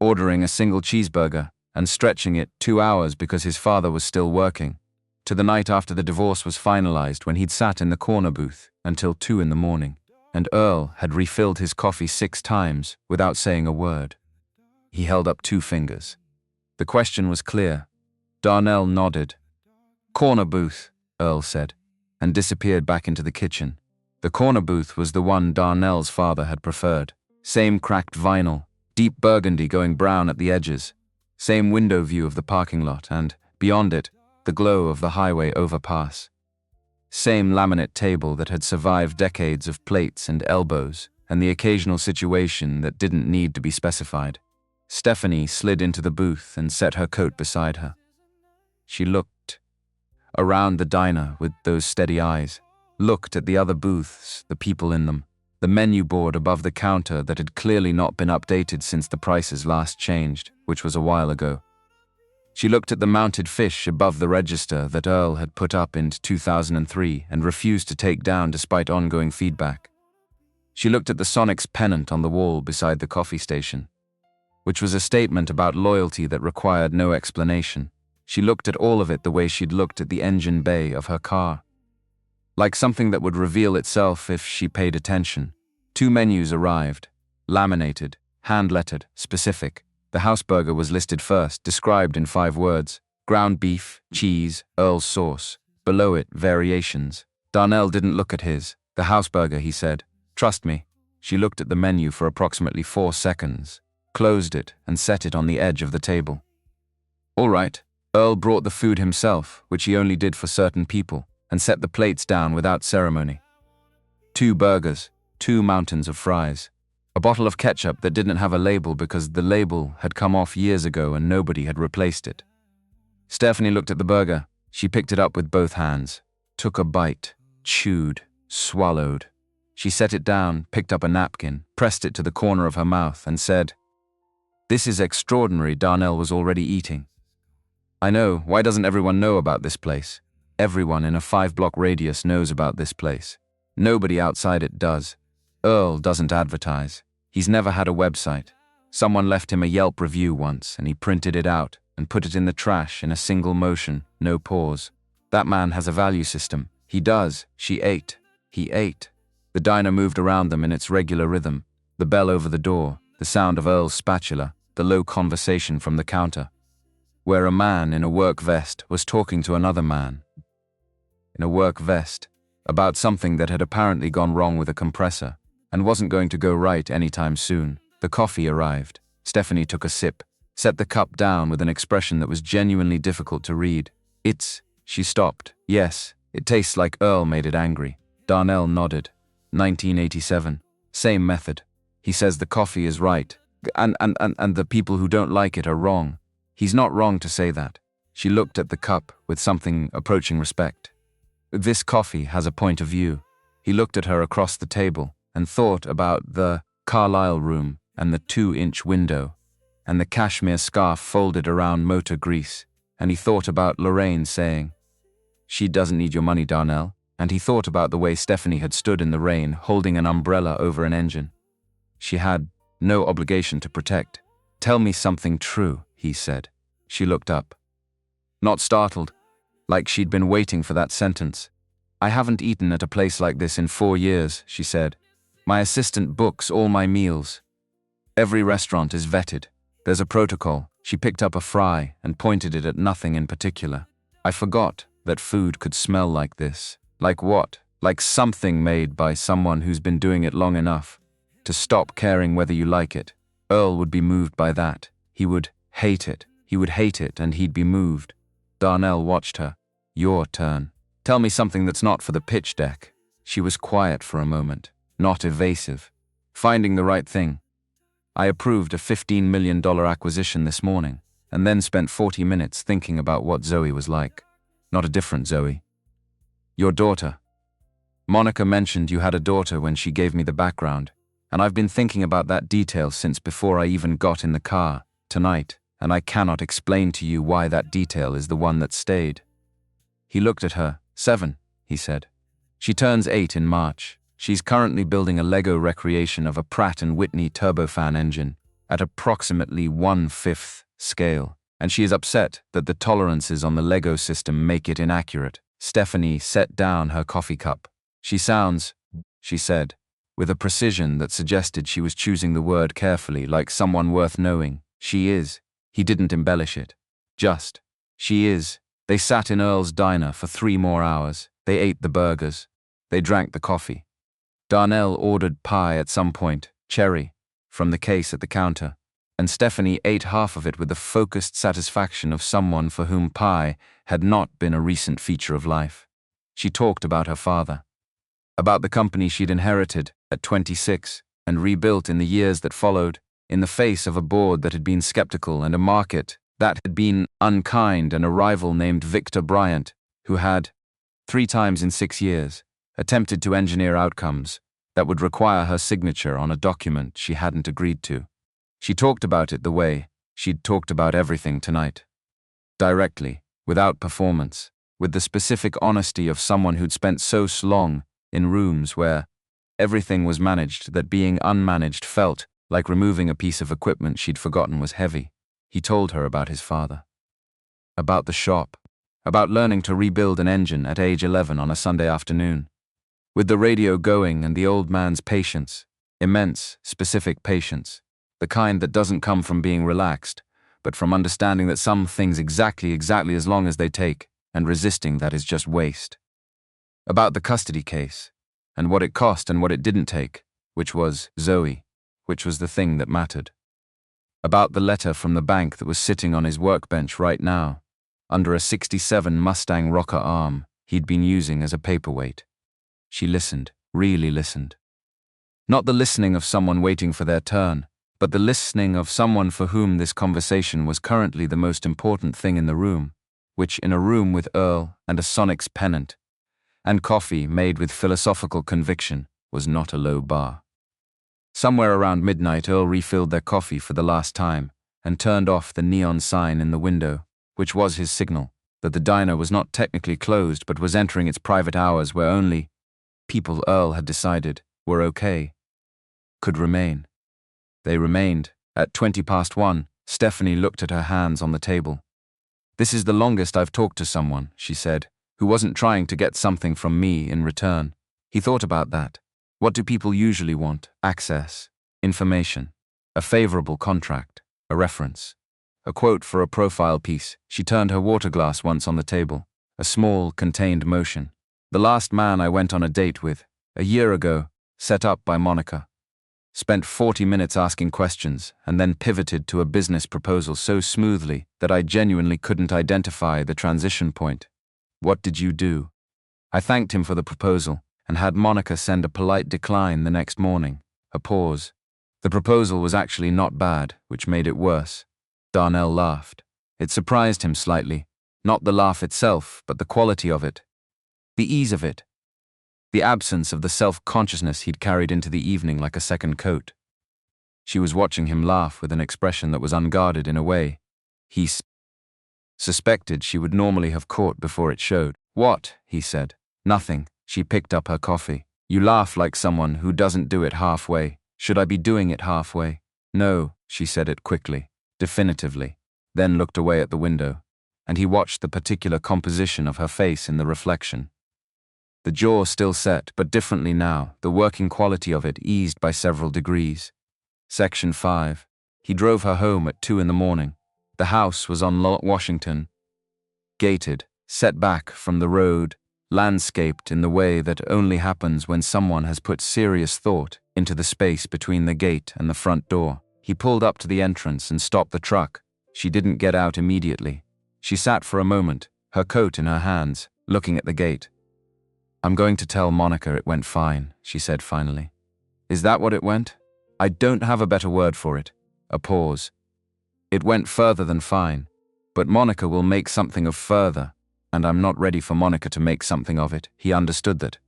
ordering a single cheeseburger and stretching it 2 hours because his father was still working, to the night after the divorce was finalized when he'd sat in the corner booth until 2 in the morning, and Earl had refilled his coffee 6 times without saying a word. He held up 2 fingers. The question was clear. Darnell nodded. "Corner booth," Earl said, and disappeared back into the kitchen. The corner booth was the one Darnell's father had preferred. Same cracked vinyl, deep burgundy going brown at the edges, same window view of the parking lot and, beyond it, the glow of the highway overpass. Same laminate table that had survived decades of plates and elbows and the occasional situation that didn't need to be specified. Stephanie slid into the booth and set her coat beside her. She looked around the diner with those steady eyes, looked at the other booths, the people in them, the menu board above the counter that had clearly not been updated since the prices last changed, which was a while ago. She looked at the mounted fish above the register that Earl had put up in 2003 and refused to take down despite ongoing feedback. She looked at the Sonic's pennant on the wall beside the coffee station, which was a statement about loyalty that required no explanation. She looked at all of it the way she'd looked at the engine bay of her car, like something that would reveal itself if she paid attention. 2 menus arrived, laminated, hand-lettered, specific. The house burger was listed first, described in 5 words: ground beef, cheese, Earl's sauce. Below it, variations. Darnell didn't look at his. "The house burger," he said. "Trust me." She looked at the menu for approximately 4 seconds, closed it, and set it on the edge of the table. "All right." Earl brought the food himself, which he only did for certain people, and set the plates down without ceremony. 2 burgers, 2 mountains of fries, a bottle of ketchup that didn't have a label because the label had come off years ago and nobody had replaced it. Stephanie looked at the burger. She picked it up with both hands, took a bite, chewed, swallowed. She set it down, picked up a napkin, pressed it to the corner of her mouth, and said, "This is extraordinary." Darnell was already eating. "I know. Why doesn't everyone know about this place?" Everyone in a 5-block radius knows about this place. Nobody outside it does. Earl doesn't advertise. He's never had a website. Someone left him a Yelp review once, and he printed it out and put it in the trash in a single motion, no pause. That man has a value system. He does. She ate. He ate. The diner moved around them in its regular rhythm. The bell over the door, the sound of Earl's spatula, the low conversation from the counter, where a man in a work vest was talking to another man in a work vest about something that had apparently gone wrong with a compressor and wasn't going to go right anytime soon. The coffee arrived. Stephanie took a sip, set the cup down with an expression that was genuinely difficult to read. She stopped. "Yes, it tastes like Earl made it angry." Darnell nodded. 1987. Same method. He says the coffee is right, and the people who don't like it are wrong. He's not wrong to say that. She looked at the cup with something approaching respect. This coffee has a point of view. He looked at her across the table and thought about the Carlisle room and the 2-inch window and the cashmere scarf folded around motor grease, and he thought about Lorraine saying, "She doesn't need your money, Darnell," and he thought about the way Stephanie had stood in the rain holding an umbrella over an engine. She had no obligation to protect. "Tell me something true," he said. She looked up. Not startled, like she'd been waiting for that sentence. "I haven't eaten at a place like this in 4 years," she said. "My assistant books all my meals. Every restaurant is vetted. There's a protocol." She picked up a fry and pointed it at nothing in particular. "I forgot that food could smell like this." "Like what?" "Like something made by someone who's been doing it long enough to stop caring whether you like it. Earl would be moved by that. He would hate it. He would hate it and he'd be moved." Darnell watched her. "Your turn. Tell me something that's not for the pitch deck." She was quiet for a moment, not evasive. "Finding the right thing. I approved a $15 million acquisition this morning, and then spent 40 minutes thinking about what Zoe was like. Not a different Zoe. Your daughter. Monica mentioned you had a daughter when she gave me the background, and I've been thinking about that detail since before I even got in the car, tonight, and I cannot explain to you why that detail is the one that stayed." He looked at her. 7, he said. "She turns 8 in March. She's currently building a Lego recreation of a Pratt & Whitney turbofan engine at approximately 1/5 scale, and she is upset that the tolerances on the Lego system make it inaccurate." Stephanie set down her coffee cup. "She sounds," she said, with a precision that suggested she was choosing the word carefully, "like someone worth knowing. She is." He didn't embellish it. Just, "She is." They sat in Earl's diner for 3 more hours. They ate the burgers. They drank the coffee. Darnell ordered pie at some point, cherry, from the case at the counter, and Stephanie ate half of it with the focused satisfaction of someone for whom pie had not been a recent feature of life. She talked about her father, about the company she'd inherited at 26 and rebuilt in the years that followed, in the face of a board that had been skeptical and a market that had been unkind, and a rival named Victor Bryant, who had, 3 times in 6 years, attempted to engineer outcomes that would require her signature on a document she hadn't agreed to. She talked about it the way she'd talked about everything tonight. Directly, without performance, with the specific honesty of someone who'd spent so long in rooms where everything was managed that being unmanaged felt like removing a piece of equipment she'd forgotten was heavy. He told her about his father, about the shop, about learning to rebuild an engine at age 11 on a Sunday afternoon, with the radio going and the old man's patience, immense, specific patience, the kind that doesn't come from being relaxed, but from understanding that some things exactly as long as they take, and resisting that is just waste. About the custody case, and what it cost and what it didn't take, which was Zoe, which was the thing that mattered. About the letter from the bank that was sitting on his workbench right now, under a '67 Mustang rocker arm he'd been using as a paperweight. She listened, really listened. Not the listening of someone waiting for their turn, but the listening of someone for whom this conversation was currently the most important thing in the room, which in a room with Earl and a Sonic's pennant, and coffee made with philosophical conviction, was not a low bar. Somewhere around midnight, Earl refilled their coffee for the last time and turned off the neon sign in the window, which was his signal that the diner was not technically closed but was entering its private hours where only people Earl had decided were okay could remain. They remained. At 1:20, Stephanie looked at her hands on the table. "This is the longest I've talked to someone," she said, "who wasn't trying to get something from me in return." He thought about that. What do people usually want? Access, information, a favorable contract, a reference, a quote for a profile piece. She turned her water glass once on the table, a small, contained motion. "The last man I went on a date with, a year ago, set up by Monica. Spent 40 minutes asking questions and then pivoted to a business proposal so smoothly that I genuinely couldn't identify the transition point. What did you do?" I thanked him for the proposal and had Monica send a polite decline the next morning. A pause. "The proposal was actually not bad, which made it worse." Darnell laughed. It surprised him slightly. Not the laugh itself, but the quality of it. The ease of it. The absence of the self-consciousness he'd carried into the evening like a second coat. She was watching him laugh with an expression that was unguarded in a way he suspected she would normally have caught before it showed. "What?" he said. "Nothing." She picked up her coffee. "You laugh like someone who doesn't do it halfway. Should I be doing it halfway?" "No," she said it quickly, definitively, then looked away at the window, and he watched the particular composition of her face in the reflection. The jaw still set, but differently now, the working quality of it eased by several degrees. Section 5. He drove her home at 2 in the morning. The house was on Washington, gated, set back from the road, landscaped in the way that only happens when someone has put serious thought into the space between the gate and the front door. He pulled up to the entrance and stopped the truck. She didn't get out immediately. She sat for a moment, her coat in her hands, looking at the gate. "I'm going to tell Monica it went fine," she said finally. "Is that what it went?" "I don't have a better word for it." A pause. "It went further than fine. But Monica will make something of further, and I'm not ready for Monica to make something of it." He understood that.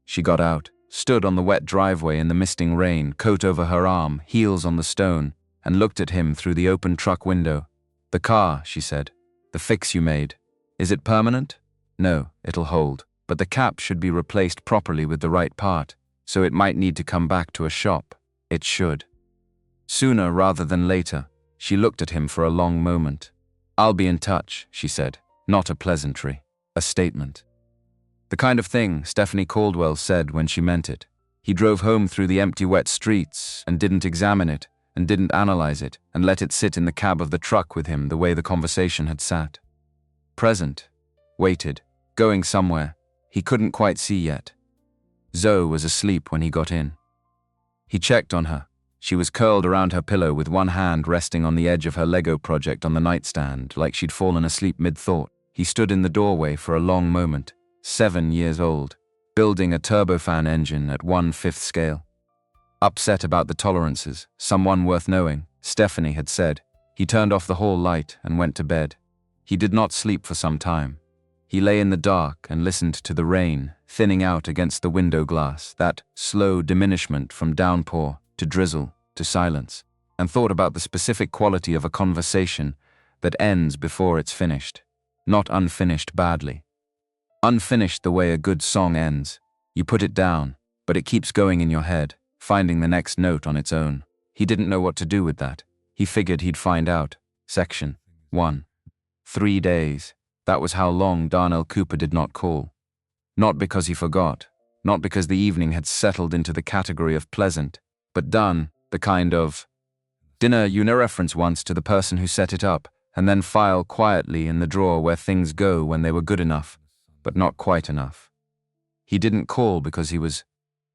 She got out, stood on the wet driveway in the misting rain, coat over her arm, heels on the stone, and looked at him through the open truck window. "The car," she said. "The fix you made. Is it permanent?" "No, it'll hold. But the cap should be replaced properly with the right part, so it might need to come back to a shop. It should. Sooner rather than later." She looked at him for a long moment. "I'll be in touch," she said. Not a pleasantry. A statement. The kind of thing Stephanie Coldwell said when she meant it. He drove home through the empty wet streets and didn't examine it, and didn't analyze it, and let it sit in the cab of the truck with him the way the conversation had sat. Present. Waited. Going somewhere. He couldn't quite see yet. Zoe was asleep when he got in. He checked on her. She was curled around her pillow with one hand resting on the edge of her Lego project on the nightstand, like she'd fallen asleep mid-thought. He stood in the doorway for a long moment, 7 years old, building a turbofan engine at 1/5 scale. Upset about the tolerances, someone worth knowing, Stephanie had said. He turned off the hall light and went to bed. He did not sleep for some time. He lay in the dark and listened to the rain, thinning out against the window glass, that slow diminishment from downpour to drizzle to silence, and thought about the specific quality of a conversation that ends before it's finished. Not unfinished badly. Unfinished the way a good song ends. You put it down, but it keeps going in your head, finding the next note on its own. He didn't know what to do with that. He figured he'd find out. Section 1. 3 days. That was how long Darnell Cooper did not call. Not because he forgot, not because the evening had settled into the category of pleasant, but done, the kind of dinner you know reference once to the person who set it up, and then file quietly in the drawer where things go when they were good enough, but not quite enough. He didn't call because he was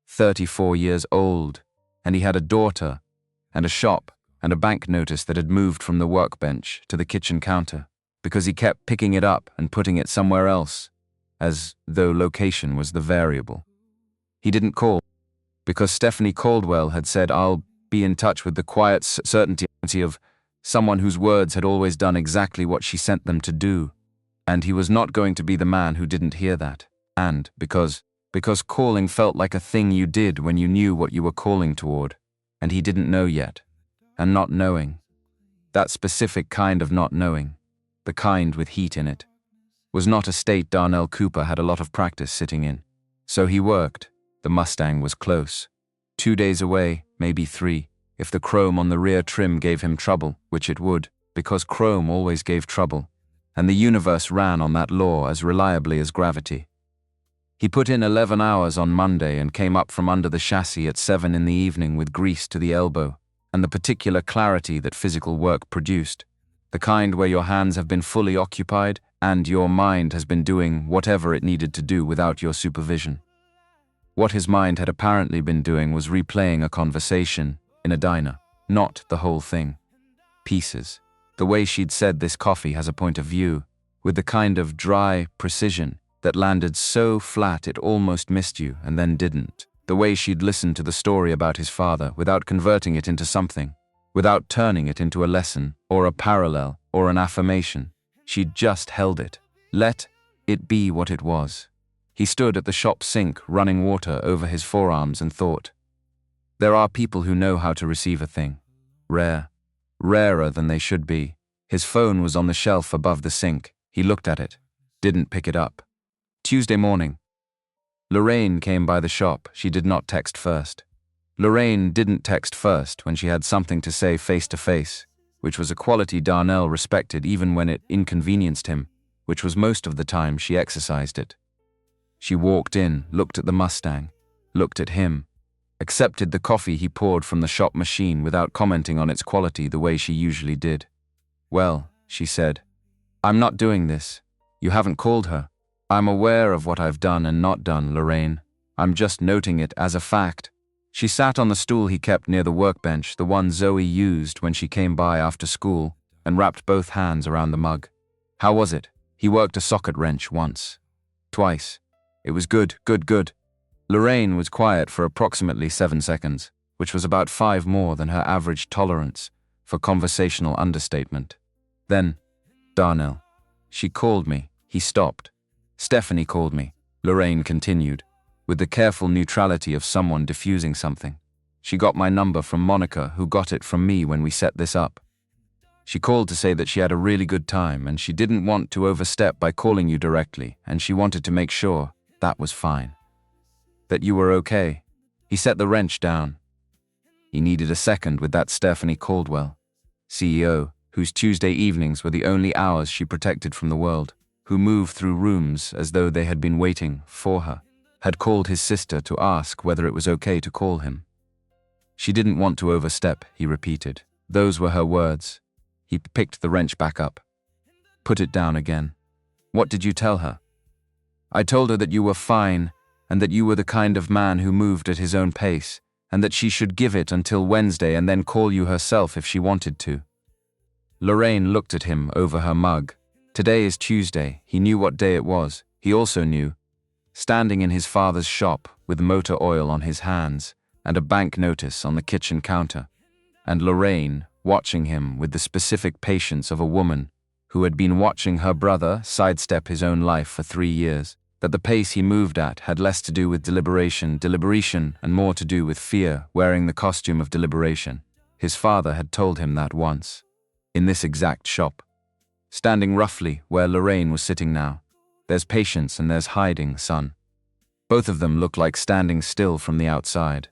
34 years old, and he had a daughter, and a shop, and a bank notice that had moved from the workbench to the kitchen counter, because he kept picking it up and putting it somewhere else, as though location was the variable. He didn't call because Stephanie Coldwell had said, "I'll be in touch," with the quiet certainty of someone whose words had always done exactly what she sent them to do, and he was not going to be the man who didn't hear that, and because calling felt like a thing you did when you knew what you were calling toward, and he didn't know yet, and not knowing, that specific kind of not knowing, the kind with heat in it, was not a state Darnell Cooper had a lot of practice sitting in. So he worked. The Mustang was close. 2 days away, maybe 3, if the chrome on the rear trim gave him trouble, which it would, because chrome always gave trouble, and the universe ran on that law as reliably as gravity. He put in 11 hours on Monday and came up from under the chassis at 7 in the evening with grease to the elbow, and the particular clarity that physical work produced, the kind where your hands have been fully occupied and your mind has been doing whatever it needed to do without your supervision. What his mind had apparently been doing was replaying a conversation in a diner, not the whole thing. Pieces. The way she'd said this coffee has a point of view, with the kind of dry precision that landed so flat it almost missed you and then didn't. The way she'd listened to the story about his father without converting it into something, without turning it into a lesson or a parallel or an affirmation. She'd just held it. Let it be what it was. He stood at the shop sink, running water over his forearms, and thought. There are people who know how to receive a thing. Rarer than they should be. His phone was on the shelf above the sink. He looked at it. Didn't pick it up. Tuesday morning. Lorraine came by the shop. She did not text first. Lorraine didn't text first when she had something to say face to face, which was a quality Darnell respected even when it inconvenienced him, which was most of the time she exercised it. She walked in, looked at the Mustang, looked at him, accepted the coffee he poured from the shop machine without commenting on its quality the way she usually did. Well, she said, I'm not doing this. You haven't called her. I'm aware of what I've done and not done, Lorraine. I'm just noting it as a fact. She sat on the stool he kept near the workbench, the one Zoe used when she came by after school, and wrapped both hands around the mug. How was it? He worked a socket wrench once. Twice. It was good. Lorraine was quiet for approximately 7 seconds, which was about 5 more than her average tolerance for conversational understatement. Then, Darnell. She called me. He stopped. Stephanie called me, Lorraine continued, with the careful neutrality of someone diffusing something. She got my number from Monica, who got it from me when we set this up. She called to say that she had a really good time and she didn't want to overstep by calling you directly, and she wanted to make sure that was fine. That you were okay. He set the wrench down. He needed a second with that Stephanie Coldwell, CEO, whose Tuesday evenings were the only hours she protected from the world, who moved through rooms as though they had been waiting for her, had called his sister to ask whether it was okay to call him. She didn't want to overstep, he repeated. Those were her words. He picked the wrench back up. Put it down again. What did you tell her? I told her that you were fine, and that you were the kind of man who moved at his own pace, and that she should give it until Wednesday and then call you herself if she wanted to. Lorraine looked at him over her mug. Today is Tuesday. He knew what day it was. He also knew. Standing in his father's shop with motor oil on his hands and a bank notice on the kitchen counter, and Lorraine watching him with the specific patience of a woman who had been watching her brother sidestep his own life for 3 years, that the pace he moved at had less to do with deliberation, and more to do with fear, wearing the costume of deliberation. His father had told him that once, in this exact shop. Standing roughly where Lorraine was sitting now. There's patience and there's hiding, son. Both of them look like standing still from the outside.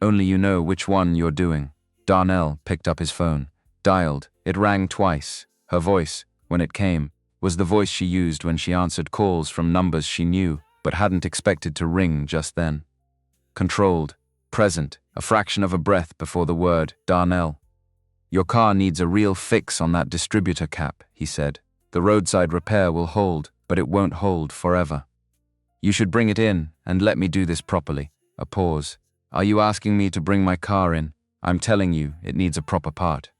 Only you know which one you're doing. Darnell picked up his phone, dialed. It rang twice. Her voice, when it came, was the voice she used when she answered calls from numbers she knew but hadn't expected to ring just then. Controlled, present, a fraction of a breath before the word, Darnell. Your car needs a real fix on that distributor cap, he said. The roadside repair will hold, but it won't hold forever. You should bring it in and let me do this properly. A pause. Are you asking me to bring my car in? I'm telling you, it needs a proper part.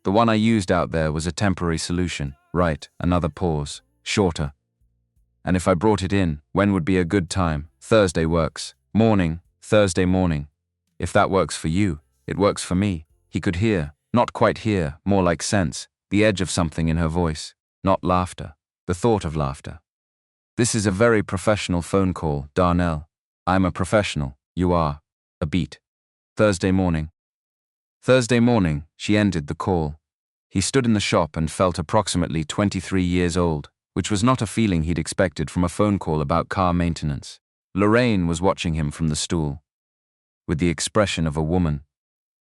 The one I used out there was a temporary solution. Right, another pause. Shorter. And if I brought it in, when would be a good time? Thursday works. Morning, Thursday morning. If that works for you, it works for me. He could hear. Not quite hear, more like sense, the edge of something in her voice. Not laughter, the thought of laughter. This is a very professional phone call, Darnell. I'm a professional, you are. A beat. Thursday morning. Thursday morning, she ended the call. He stood in the shop and felt approximately 23 years old, which was not a feeling he'd expected from a phone call about car maintenance. Lorraine was watching him from the stool, with the expression of a woman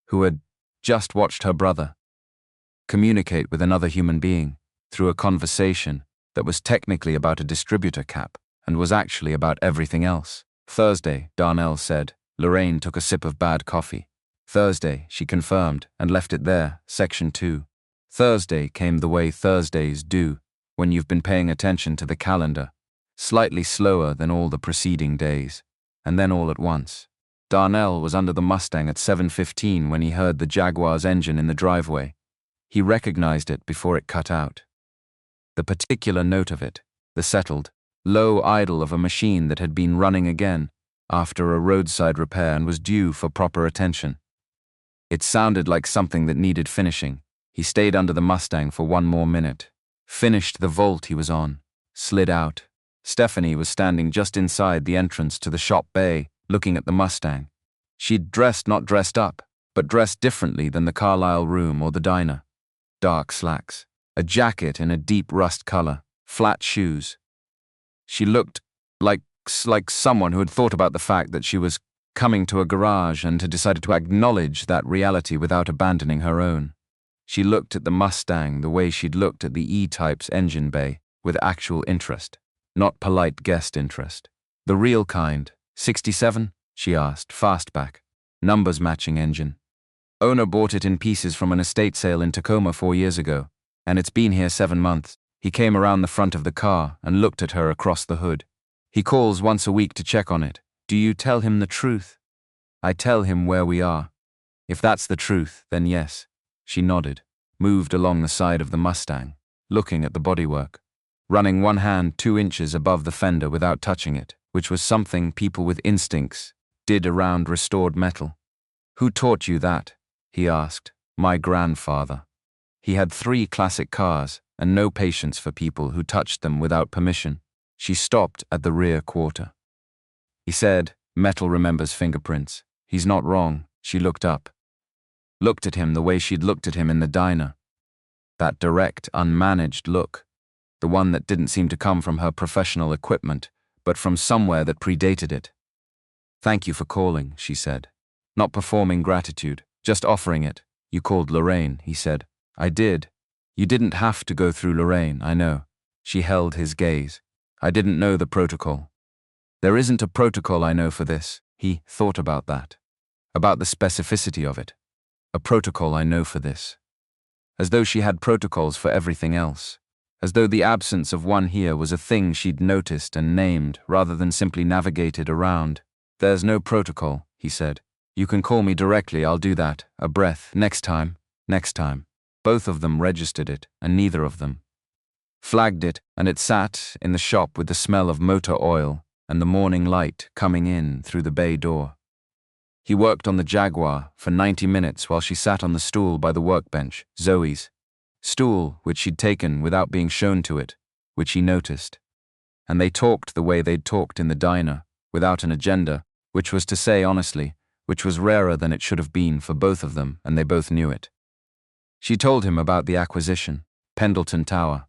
who had just watched her brother communicate with another human being through a conversation that was technically about a distributor cap and was actually about everything else. Thursday, Darnell said. Lorraine took a sip of bad coffee. Thursday, she confirmed and left it there, section 2. Thursday came the way Thursdays do when you've been paying attention to the calendar, slightly slower than all the preceding days, and then all at once. Darnell was under the Mustang at 7:15 when he heard the Jaguar's engine in the driveway. He recognized it before it cut out. The particular note of it, the settled, low idle of a machine that had been running again after a roadside repair and was due for proper attention. It sounded like something that needed finishing. He stayed under the Mustang for one more minute, finished the vault he was on, slid out. Stephanie was standing just inside the entrance to the shop bay, looking at the Mustang. She'd dressed not dressed up, but dressed differently than the Carlisle room or the diner. Dark slacks, a jacket in a deep rust color, flat shoes. She looked like someone who had thought about the fact that she was coming to a garage and had decided to acknowledge that reality without abandoning her own. She looked at the Mustang the way she'd looked at the E-Type's engine bay, with actual interest, not polite guest interest. The real kind. 67? She asked, fastback. Numbers matching engine. Owner bought it in pieces from an estate sale in Tacoma 4 years ago, and it's been here 7 months. He came around the front of the car and looked at her across the hood. He calls once a week to check on it. Do you tell him the truth? I tell him where we are. If that's the truth, then yes. She nodded, moved along the side of the Mustang, looking at the bodywork, running one hand 2 inches above the fender without touching it, which was something people with instincts did around restored metal. Who taught you that? He asked. My grandfather. He had 3 classic cars and no patience for people who touched them without permission. She stopped at the rear quarter. He said, metal remembers fingerprints. He's not wrong. She looked up. Looked at him the way she'd looked at him in the diner. That direct, unmanaged look. The one that didn't seem to come from her professional equipment, but from somewhere that predated it. Thank you for calling, she said. Not performing gratitude, just offering it. You called Lorraine, he said. I did. You didn't have to go through Lorraine, I know. She held his gaze. I didn't know the protocol. There isn't a protocol I know for this. He thought about that. About the specificity of it. A protocol I know for this. As though she had protocols for everything else. As though the absence of one here was a thing she'd noticed and named rather than simply navigated around. There's no protocol, he said. You can call me directly, I'll do that. A breath. Next time. Next time. Both of them registered it, and neither of them flagged it, and it sat in the shop with the smell of motor oil and the morning light coming in through the bay door. He worked on the Jaguar for 90 minutes while she sat on the stool by the workbench, Zoe's stool, which she'd taken without being shown to it, which he noticed. And they talked the way they'd talked in the diner, without an agenda, which was to say honestly, which was rarer than it should have been for both of them, and they both knew it. She told him about the acquisition, Pendleton Tower,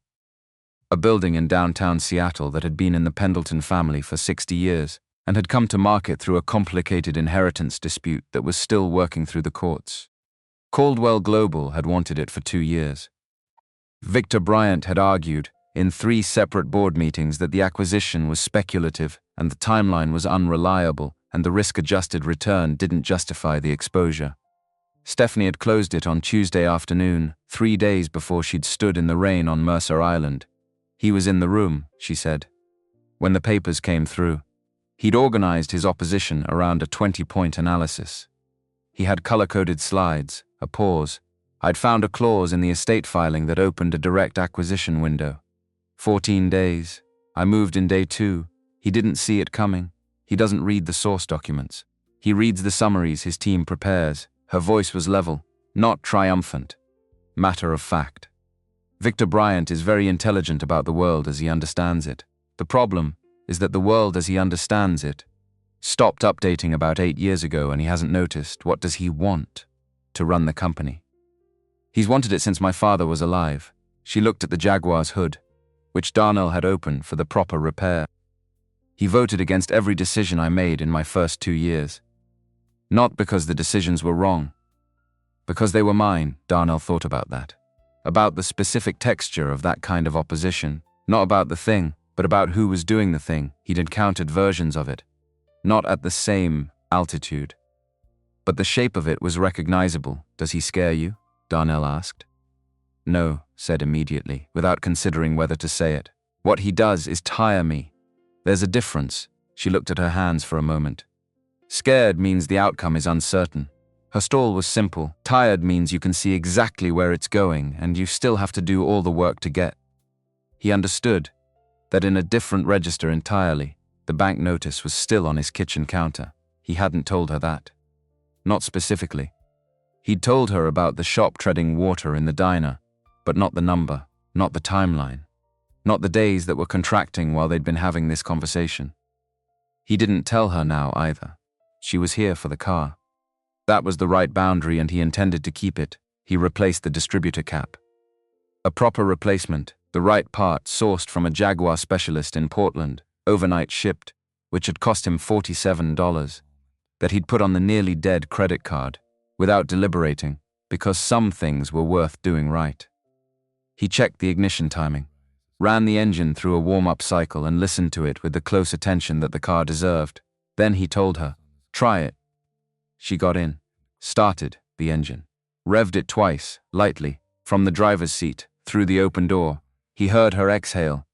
a building in downtown Seattle that had been in the Pendleton family for 60 years and had come to market through a complicated inheritance dispute that was still working through the courts. Coldwell Global had wanted it for 2 years. Victor Bryant had argued in 3 separate board meetings that the acquisition was speculative and the timeline was unreliable and the risk-adjusted return didn't justify the exposure. Stephanie had closed it on Tuesday afternoon, 3 days before she'd stood in the rain on Mercer Island. He was in the room, she said, when the papers came through. He'd organized his opposition around a 20-point analysis. He had color-coded slides, a pause. I'd found a clause in the estate filing that opened a direct acquisition window. 14 days. I moved in day 2. He didn't see it coming. He doesn't read the source documents. He reads the summaries his team prepares. Her voice was level, not triumphant. Matter of fact. Victor Bryant is very intelligent about the world as he understands it. The problem is that the world as he understands it stopped updating about 8 years ago, and he hasn't noticed. What does he want to run the company? He's wanted it since my father was alive. She looked at the Jaguar's hood, which Darnell had opened for the proper repair. He voted against every decision I made in my first 2 years. Not because the decisions were wrong. Because they were mine. Darnell thought about that. About the specific texture of that kind of opposition. Not about the thing, but about who was doing the thing. He'd encountered versions of it. Not at the same altitude. But the shape of it was recognizable. Does he scare you? Darnell asked. No, said immediately, without considering whether to say it. What he does is tire me. There's a difference. She looked at her hands for a moment. Scared means the outcome is uncertain. Her stall was simple. Tired means you can see exactly where it's going, and you still have to do all the work to get. He understood that in a different register entirely, the bank notice was still on his kitchen counter. He hadn't told her that. Not specifically. He'd told her about the shop treading water in the diner, but not the number, not the timeline, not the days that were contracting while they'd been having this conversation. He didn't tell her now either. She was here for the car. That was the right boundary and he intended to keep it. He replaced the distributor cap. A proper replacement, the right part sourced from a Jaguar specialist in Portland, overnight shipped, which had cost him $47, that he'd put on the nearly dead credit card, without deliberating, because some things were worth doing right. He checked the ignition timing, ran the engine through a warm-up cycle and listened to it with the close attention that the car deserved. Then he told her, "Try it." She got in, started the engine, revved it twice, lightly, from the driver's seat, through the open door. He heard her exhale.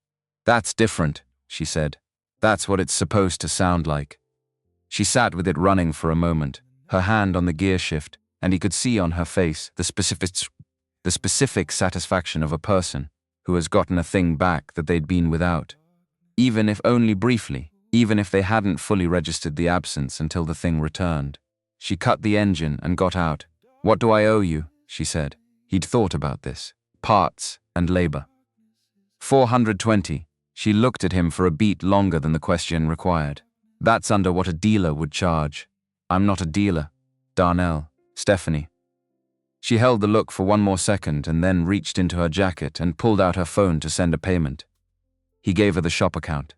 "That's different," she said. "That's what it's supposed to sound like." She sat with it running for a moment, her hand on the gear shift, and he could see on her face the specific satisfaction of a person who has gotten a thing back that they'd been without. Even if only briefly, even if they hadn't fully registered the absence until the thing returned. She cut the engine and got out. "What do I owe you?" she said. He'd thought about this. Parts and labor. $420. She looked at him for a beat longer than the question required. "That's under what a dealer would charge." "I'm not a dealer. Darnell. Stephanie." She held the look for one more second and then reached into her jacket and pulled out her phone to send a payment. He gave her the shop account.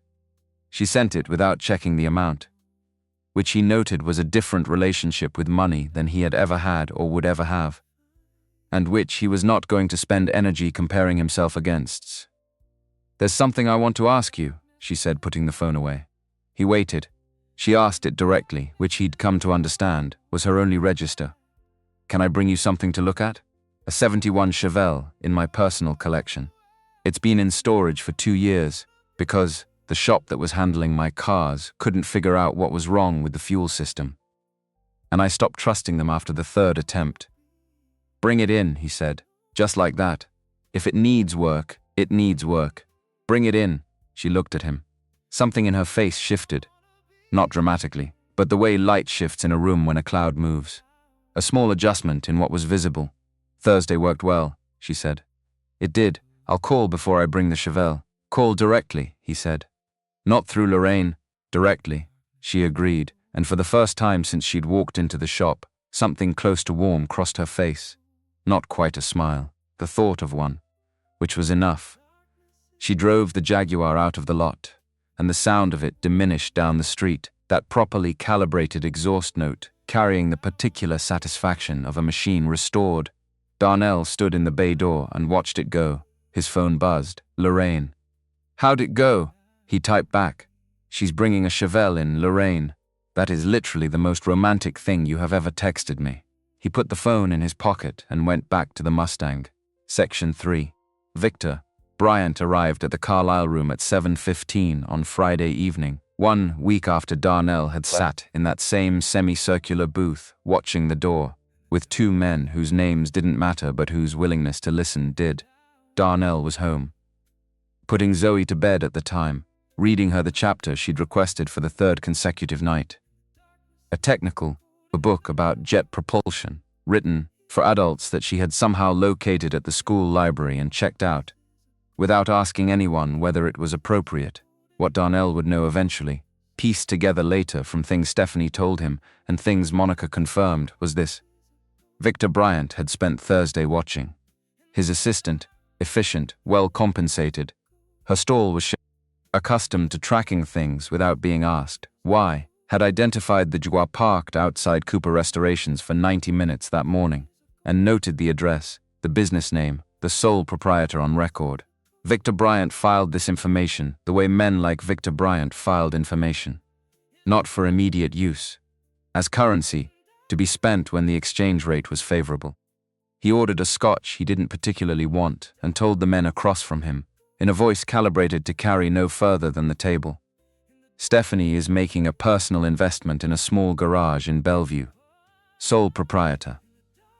She sent it without checking the amount, which he noted was a different relationship with money than he had ever had or would ever have, and which he was not going to spend energy comparing himself against. "There's something I want to ask you," she said, putting the phone away. He waited. She asked it directly, which he'd come to understand was her only register. "Can I bring you something to look at? A '71 Chevelle in my personal collection. It's been in storage for 2 years because the shop that was handling my cars couldn't figure out what was wrong with the fuel system. And I stopped trusting them after the 3rd attempt." "Bring it in," he said, just like that. "If it needs work, it needs work. Bring it in." She looked at him. Something in her face shifted. Not dramatically, but the way light shifts in a room when a cloud moves. A small adjustment in what was visible. "Thursday worked well," she said. "It did. I'll call before I bring the Chevelle." "Call directly," he said. "Not through Lorraine, directly," she agreed, and for the first time since she'd walked into the shop, something close to warm crossed her face. Not quite a smile, the thought of one, which was enough. She drove the Jaguar out of the lot, and the sound of it diminished down the street, that properly calibrated exhaust note carrying the particular satisfaction of a machine restored. Darnell stood in the bay door and watched it go. His phone buzzed. "Lorraine." "How'd it go?" He typed back. "She's bringing a Chevelle in, Lorraine. That is literally the most romantic thing you have ever texted me." He put the phone in his pocket and went back to the Mustang. Section 3. Victor Bryant arrived at the Carlisle room at 7:15 on Friday evening, 1 week after Darnell had sat in that same semicircular booth, watching the door, with 2 men whose names didn't matter but whose willingness to listen did. Darnell was home, putting Zoe to bed at the time, reading her the chapter she'd requested for the 3rd consecutive night. A book about jet propulsion, written for adults that she had somehow located at the school library and checked out, without asking anyone whether it was appropriate. What Darnell would know eventually, pieced together later from things Stephanie told him and things Monica confirmed, was this. Victor Bryant had spent Thursday watching. His assistant, efficient, well compensated. Her stall was accustomed to tracking things without being asked why, had identified the Jaguar parked outside Cooper Restorations for 90 minutes that morning, and noted the address, the business name, the sole proprietor on record. Victor Bryant filed this information the way men like Victor Bryant filed information. Not for immediate use. As currency, to be spent when the exchange rate was favorable. He ordered a scotch he didn't particularly want and told the men across from him, in a voice calibrated to carry no further than the table. Stephanie is making a personal investment in a small garage in Bellevue. Sole proprietor.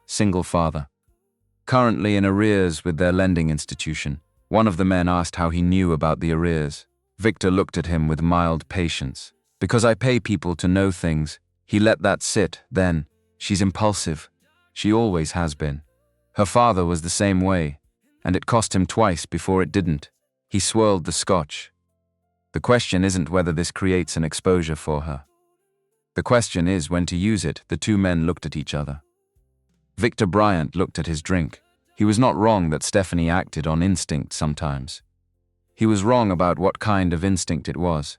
Single father. Currently in arrears with their lending institution. One of the men asked how he knew about the arrears. Victor looked at him with mild patience. "Because I pay people to know things." He let that sit, then. "She's impulsive. She always has been. Her father was the same way, and it cost him twice before it didn't. He swirled the scotch. The question isn't whether this creates an exposure for her. The question is when to use it. The two men looked at each other. Victor Bryant looked at his drink. He was not wrong that Stephanie acted on instinct sometimes. He was wrong about what kind of instinct it was.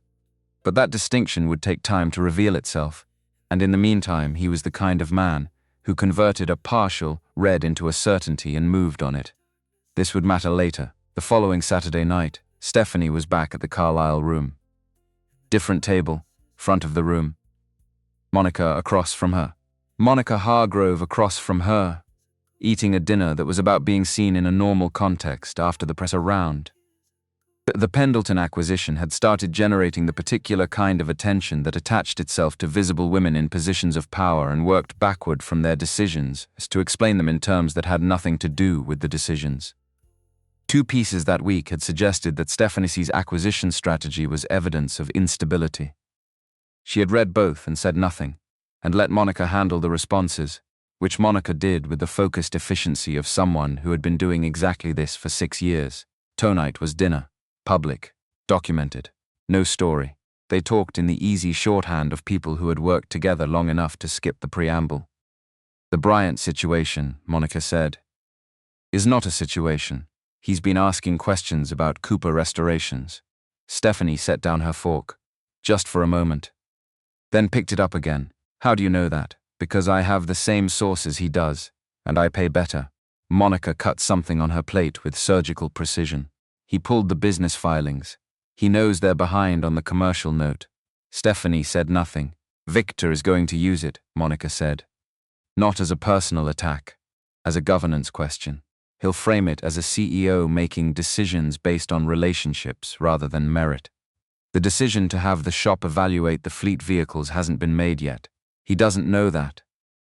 But that distinction would take time to reveal itself, and in the meantime he was the kind of man who converted a partial red into a certainty and moved on it. This would matter later. The following Saturday night, Stephanie was back at the Carlisle room. Different table, front of the room. Monica across from her. Monica Hargrove across from her, eating a dinner that was about being seen in a normal context after the press round. The Pendleton acquisition had started generating the particular kind of attention that attached itself to visible women in positions of power and worked backward from their decisions as to explain them in terms that had nothing to do with the decisions. Two pieces that week had suggested that Stephanie's acquisition strategy was evidence of instability. She had read both and said nothing, and let Monica handle the responses, which Monica did with the focused efficiency of someone who had been doing exactly this for 6 years. Tonight was dinner. Public, documented, no story. They talked in the easy shorthand of people who had worked together long enough to skip the preamble. The Bryant situation, Monica said, is not a situation. He's been asking questions about Cooper restorations. Stephanie set down her fork, just for a moment. Then picked it up again. How do you know that? Because I have the same sources he does, and I pay better. Monica cut something on her plate with surgical precision. He pulled the business filings. He knows they're behind on the commercial note. Stephanie said nothing. Victor is going to use it, Monica said. Not as a personal attack, as a governance question. He'll frame it as a CEO making decisions based on relationships rather than merit. The decision to have the shop evaluate the fleet vehicles hasn't been made yet. He doesn't know that.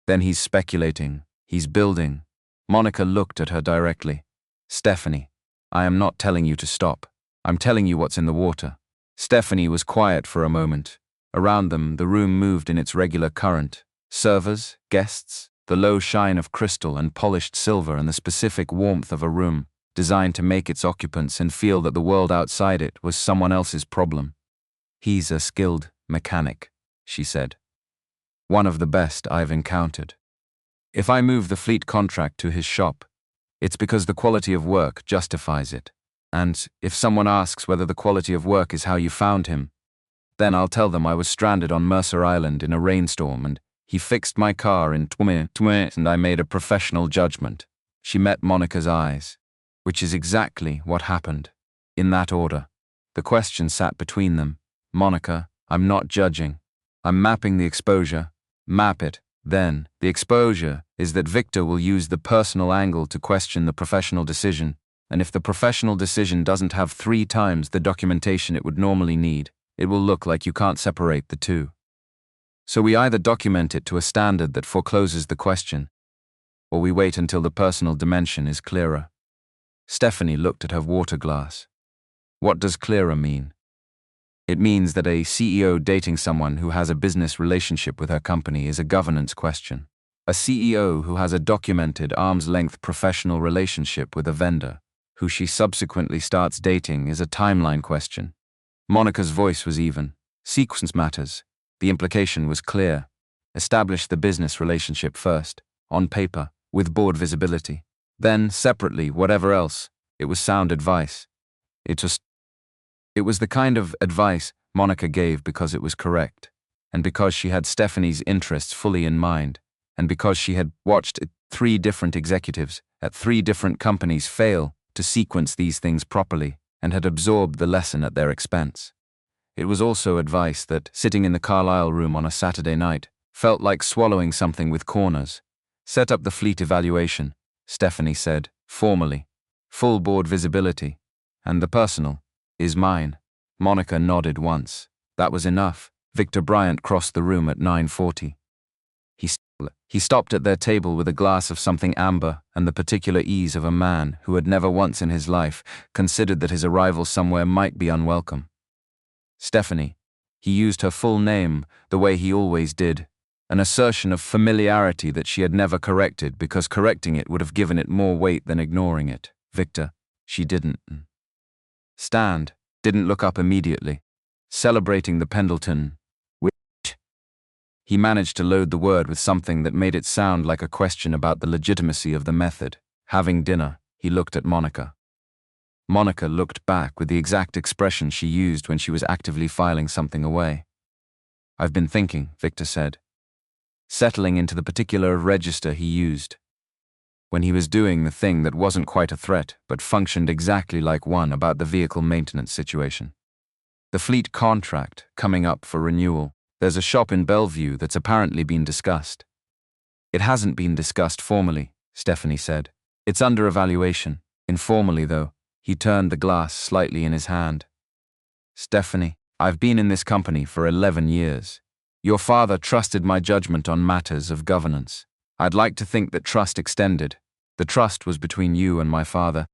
Then he's speculating. He's building. Monica looked at her directly. Stephanie, I am not telling you to stop. I'm telling you what's in the water. Stephanie was quiet for a moment. Around them, the room moved in its regular current. Servers, guests, the low shine of crystal and polished silver and the specific warmth of a room, designed to make its occupants and feel that the world outside it was someone else's problem. He's a skilled mechanic, she said. One of the best I've encountered. If I move the fleet contract to his shop, it's because the quality of work justifies it. And if someone asks whether the quality of work is how you found him, then I'll tell them I was stranded on Mercer Island in a rainstorm and he fixed my car in 20 minutes and I made a professional judgment. She met Monica's eyes, which is exactly what happened. In that order. The question sat between them. Monica, I'm not judging. I'm mapping the exposure. Map it. Then, the exposure is that Victor will use the personal angle to question the professional decision, and if the professional decision doesn't have 3 times the documentation it would normally need, it will look like you can't separate the two. So we either document it to a standard that forecloses the question, or we wait until the personal dimension is clearer. Stephanie looked at her water glass. What does clearer mean? It means that a CEO dating someone who has a business relationship with her company is a governance question. A CEO who has a documented arm's-length professional relationship with a vendor, who she subsequently starts dating, is a timeline question. Monica's voice was even. Sequence matters. The implication was clear. Establish the business relationship first, on paper, with board visibility. Then, separately, whatever else. It was sound advice. It was the kind of advice Monica gave because it was correct, and because she had Stephanie's interests fully in mind, and because she had watched 3 different executives at 3 different companies fail to sequence these things properly, and had absorbed the lesson at their expense. It was also advice that, sitting in the Carlisle room on a Saturday night, felt like swallowing something with corners. Set up the fleet evaluation, Stephanie said, formally. Full board visibility. And the personal is mine. Monica nodded once. That was enough. Victor Bryant crossed the room at 9:40. He stopped at their table with a glass of something amber and the particular ease of a man who had never once in his life considered that his arrival somewhere might be unwelcome. Stephanie. He used her full name the way he always did, an assertion of familiarity that she had never corrected because correcting it would have given it more weight than ignoring it. Victor, she didn't stand, didn't look up immediately, celebrating the Pendleton. He managed to load the word with something that made it sound like a question about the legitimacy of the method. Having dinner, he looked at Monica. Monica looked back with the exact expression she used when she was actively filing something away. I've been thinking, Victor said, settling into the particular register he used. When he was doing the thing that wasn't quite a threat, but functioned exactly like one about the vehicle maintenance situation. The fleet contract coming up for renewal. There's a shop in Bellevue that's apparently been discussed. It hasn't been discussed formally, Stephanie said. It's under evaluation. Informally, though, he turned the glass slightly in his hand. Stephanie, I've been in this company for 11 years. Your father trusted my judgment on matters of governance. I'd like to think that trust extended. The trust was between you and my father.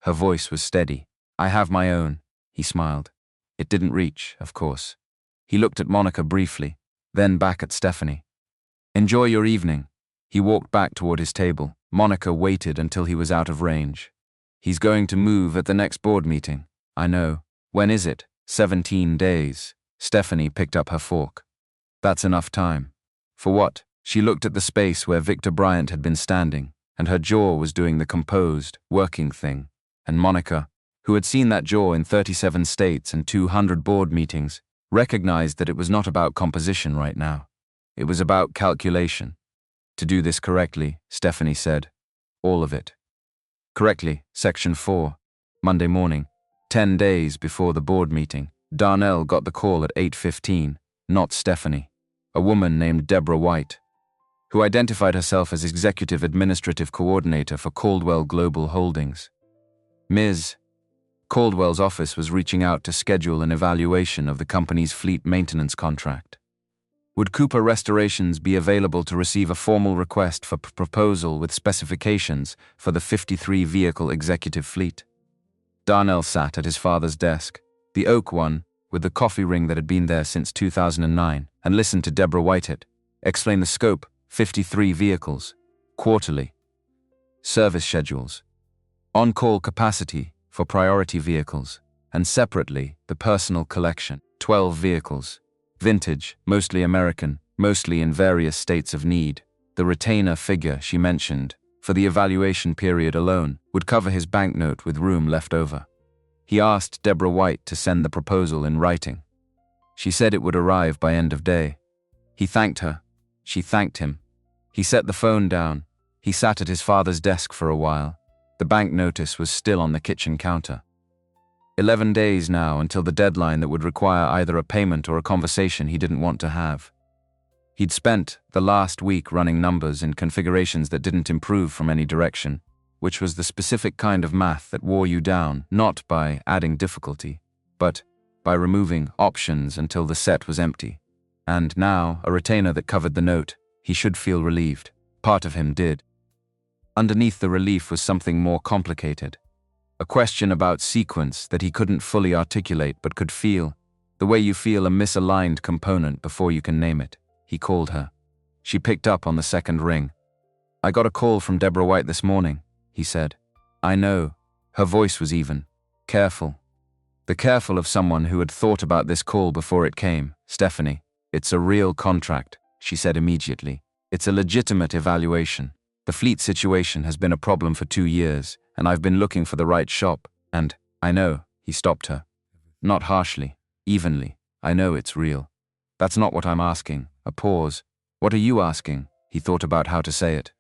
Her voice was steady. I have my own, he smiled. It didn't reach, of course. He looked at Monica briefly, then back at Stephanie. Enjoy your evening. He walked back toward his table. Monica waited until he was out of range. He's going to move at the next board meeting. I know. When is it? 17 days. Stephanie picked up her fork. That's enough time. For what? She looked at the space where Victor Bryant had been standing, and her jaw was doing the composed, working thing. And Monica, who had seen that jaw in 37 states and 200 board meetings, recognized that it was not about composition right now. It was about calculation. To do this correctly, Stephanie said, all of it. Correctly, Section 4. Monday morning, 10 days before the board meeting, Darnell got the call at 8:15, not Stephanie, a woman named Deborah White, who identified herself as Executive Administrative Coordinator for Coldwell Global Holdings. Ms. Coldwell's office was reaching out to schedule an evaluation of the company's fleet maintenance contract. Would Cooper Restorations be available to receive a formal request for proposal with specifications for the 53-vehicle executive fleet? Darnell sat at his father's desk, the oak one, with the coffee ring that had been there since 2009, and listened to Deborah Whitehead explain the scope, 53 vehicles, quarterly, service schedules, on-call capacity for priority vehicles, and separately, the personal collection, 12 vehicles, vintage, mostly American, mostly in various states of need. The retainer figure she mentioned, for the evaluation period alone, would cover his banknote with room left over. He asked Deborah White to send the proposal in writing. She said it would arrive by end of day. He thanked her. She thanked him. He set the phone down. He sat at his father's desk for a while. The bank notice was still on the kitchen counter. 11 days now until the deadline that would require either a payment or a conversation he didn't want to have. He'd spent the last week running numbers in configurations that didn't improve from any direction, which was the specific kind of math that wore you down, not by adding difficulty, but by removing options until the set was empty. And now, a retainer that covered the note, he should feel relieved. Part of him did. Underneath the relief was something more complicated. A question about sequence that he couldn't fully articulate but could feel, the way you feel a misaligned component before you can name it. He called her. She picked up on the second ring. I got a call from Deborah White this morning, he said. I know. Her voice was even. Careful. The careful of someone who had thought about this call before it came. Stephanie, it's a real contract, she said immediately. It's a legitimate evaluation. The fleet situation has been a problem for 2 years, and I've been looking for the right shop, and, I know, he stopped her. Not harshly, evenly. I know it's real. That's not what I'm asking. A pause. What are you asking? He thought about how to say it.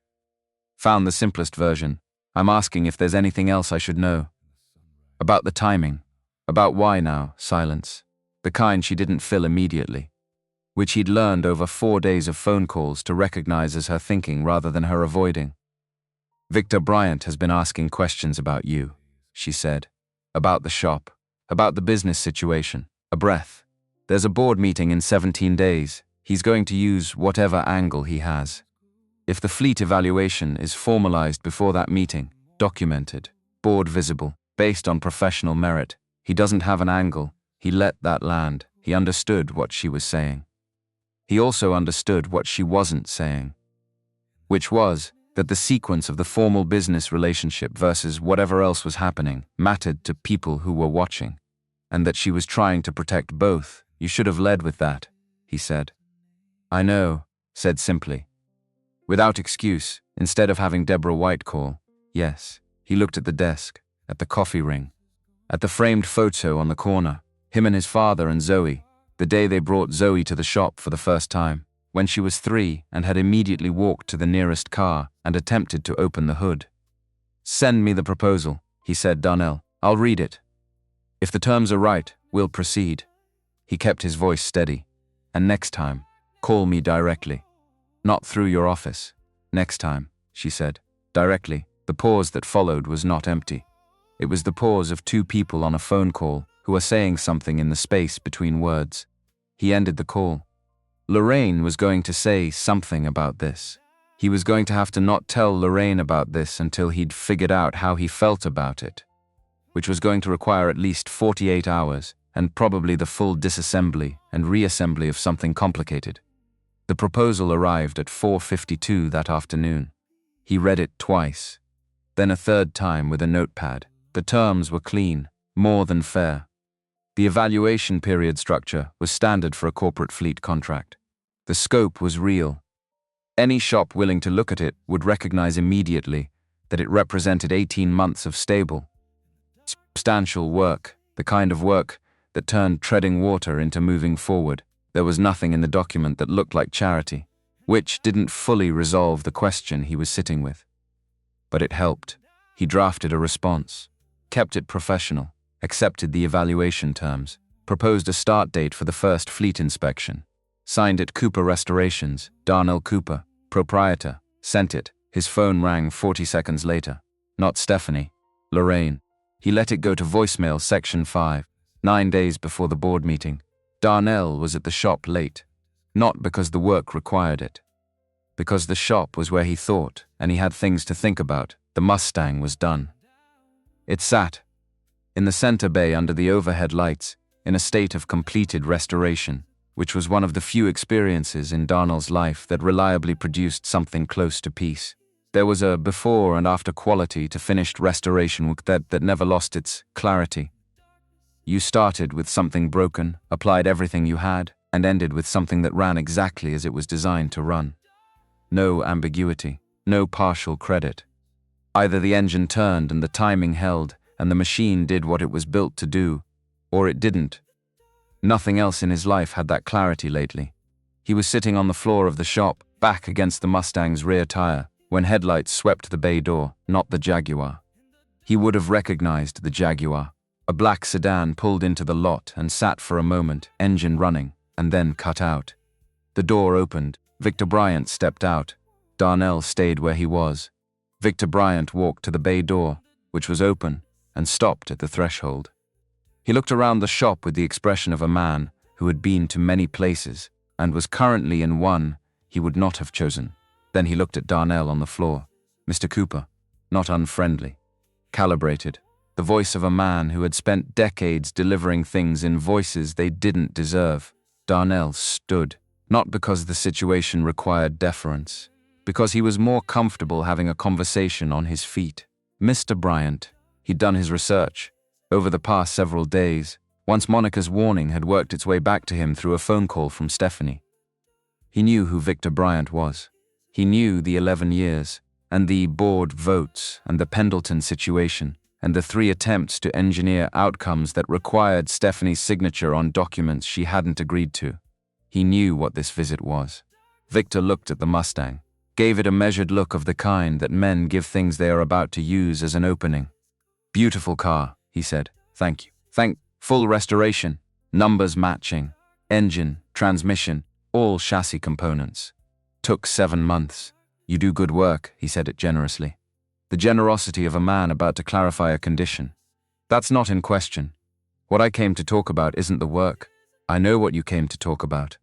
Found the simplest version. I'm asking if there's anything else I should know. About the timing. About why now, silence. The kind she didn't fill immediately. Which he'd learned over 4 days of phone calls to recognize as her thinking rather than her avoiding. Victor Bryant has been asking questions about you, she said. About the shop. About the business situation. A breath. There's a board meeting in 17 days. He's going to use whatever angle he has. If the fleet evaluation is formalized before that meeting, documented, board visible, based on professional merit, he doesn't have an angle. He let that land. He understood what she was saying. He also understood what she wasn't saying, which was that the sequence of the formal business relationship versus whatever else was happening mattered to people who were watching, and that she was trying to protect both. "You should have led with that," he said. "I know," said simply. Without excuse, instead of having Deborah White call, yes, he looked at the desk, at the coffee ring, at the framed photo on the corner, him and his father and Zoe, the day they brought Zoe to the shop for the first time, when she was 3 and had immediately walked to the nearest car and attempted to open the hood. "Send me the proposal," he said, Darnell. "I'll read it. If the terms are right, we'll proceed." He kept his voice steady. "And next time, call me directly. Not through your office. Next time," she said, directly. The pause that followed was not empty. It was the pause of two people on a phone call who are saying something in the space between words. He ended the call. Lorraine was going to say something about this. He was going to have to not tell Lorraine about this until he'd figured out how he felt about it, which was going to require at least 48 hours and probably the full disassembly and reassembly of something complicated. The proposal arrived at 4:52 that afternoon. He read it twice, then a third time with a notepad. The terms were clean, more than fair. The evaluation period structure was standard for a corporate fleet contract. The scope was real. Any shop willing to look at it would recognize immediately that it represented 18 months of stable, substantial work, the kind of work that turned treading water into moving forward. There was nothing in the document that looked like charity, which didn't fully resolve the question he was sitting with. But it helped. He drafted a response, kept it professional, accepted the evaluation terms, proposed a start date for the first fleet inspection, signed it Cooper Restorations, Darnell Cooper, proprietor, sent it. His phone rang 40 seconds later. Not Stephanie, Lorraine. He let it go to voicemail section 5, 9 days before the board meeting. Darnell was at the shop late, not because the work required it, because the shop was where he thought, and he had things to think about. The Mustang was done. It sat in the center bay under the overhead lights, in a state of completed restoration, which was one of the few experiences in Darnell's life that reliably produced something close to peace. There was a before and after quality to finished restoration work that never lost its clarity. You started with something broken, applied everything you had, and ended with something that ran exactly as it was designed to run. No ambiguity, no partial credit. Either the engine turned and the timing held, and the machine did what it was built to do, or it didn't. Nothing else in his life had that clarity lately. He was sitting on the floor of the shop, back against the Mustang's rear tire, when headlights swept the bay door, not the Jaguar. He would have recognized the Jaguar. A black sedan pulled into the lot and sat for a moment, engine running, and then cut out. The door opened. Victor Bryant stepped out. Darnell stayed where he was. Victor Bryant walked to the bay door, which was open, and stopped at the threshold. He looked around the shop with the expression of a man who had been to many places and was currently in one he would not have chosen. Then he looked at Darnell on the floor. Mr. Cooper, not unfriendly, calibrated, the voice of a man who had spent decades delivering things in voices they didn't deserve. Darnell stood, not because the situation required deference, because he was more comfortable having a conversation on his feet. Mr. Bryant, he'd done his research over the past several days, once Monica's warning had worked its way back to him through a phone call from Stephanie. He knew who Victor Bryant was. He knew the 11 years, and the board votes, and the Pendleton situation, and the 3 attempts to engineer outcomes that required Stephanie's signature on documents she hadn't agreed to. He knew what this visit was. Victor looked at the Mustang, gave it a measured look of the kind that men give things they are about to use as an opening. "Beautiful car," he said. "Thank you. Full restoration, numbers matching, engine, transmission, all chassis components. Took 7 months. You do good work," he said it generously. The generosity of a man about to clarify a condition. "That's not in question. What I came to talk about isn't the work. I know what you came to talk about."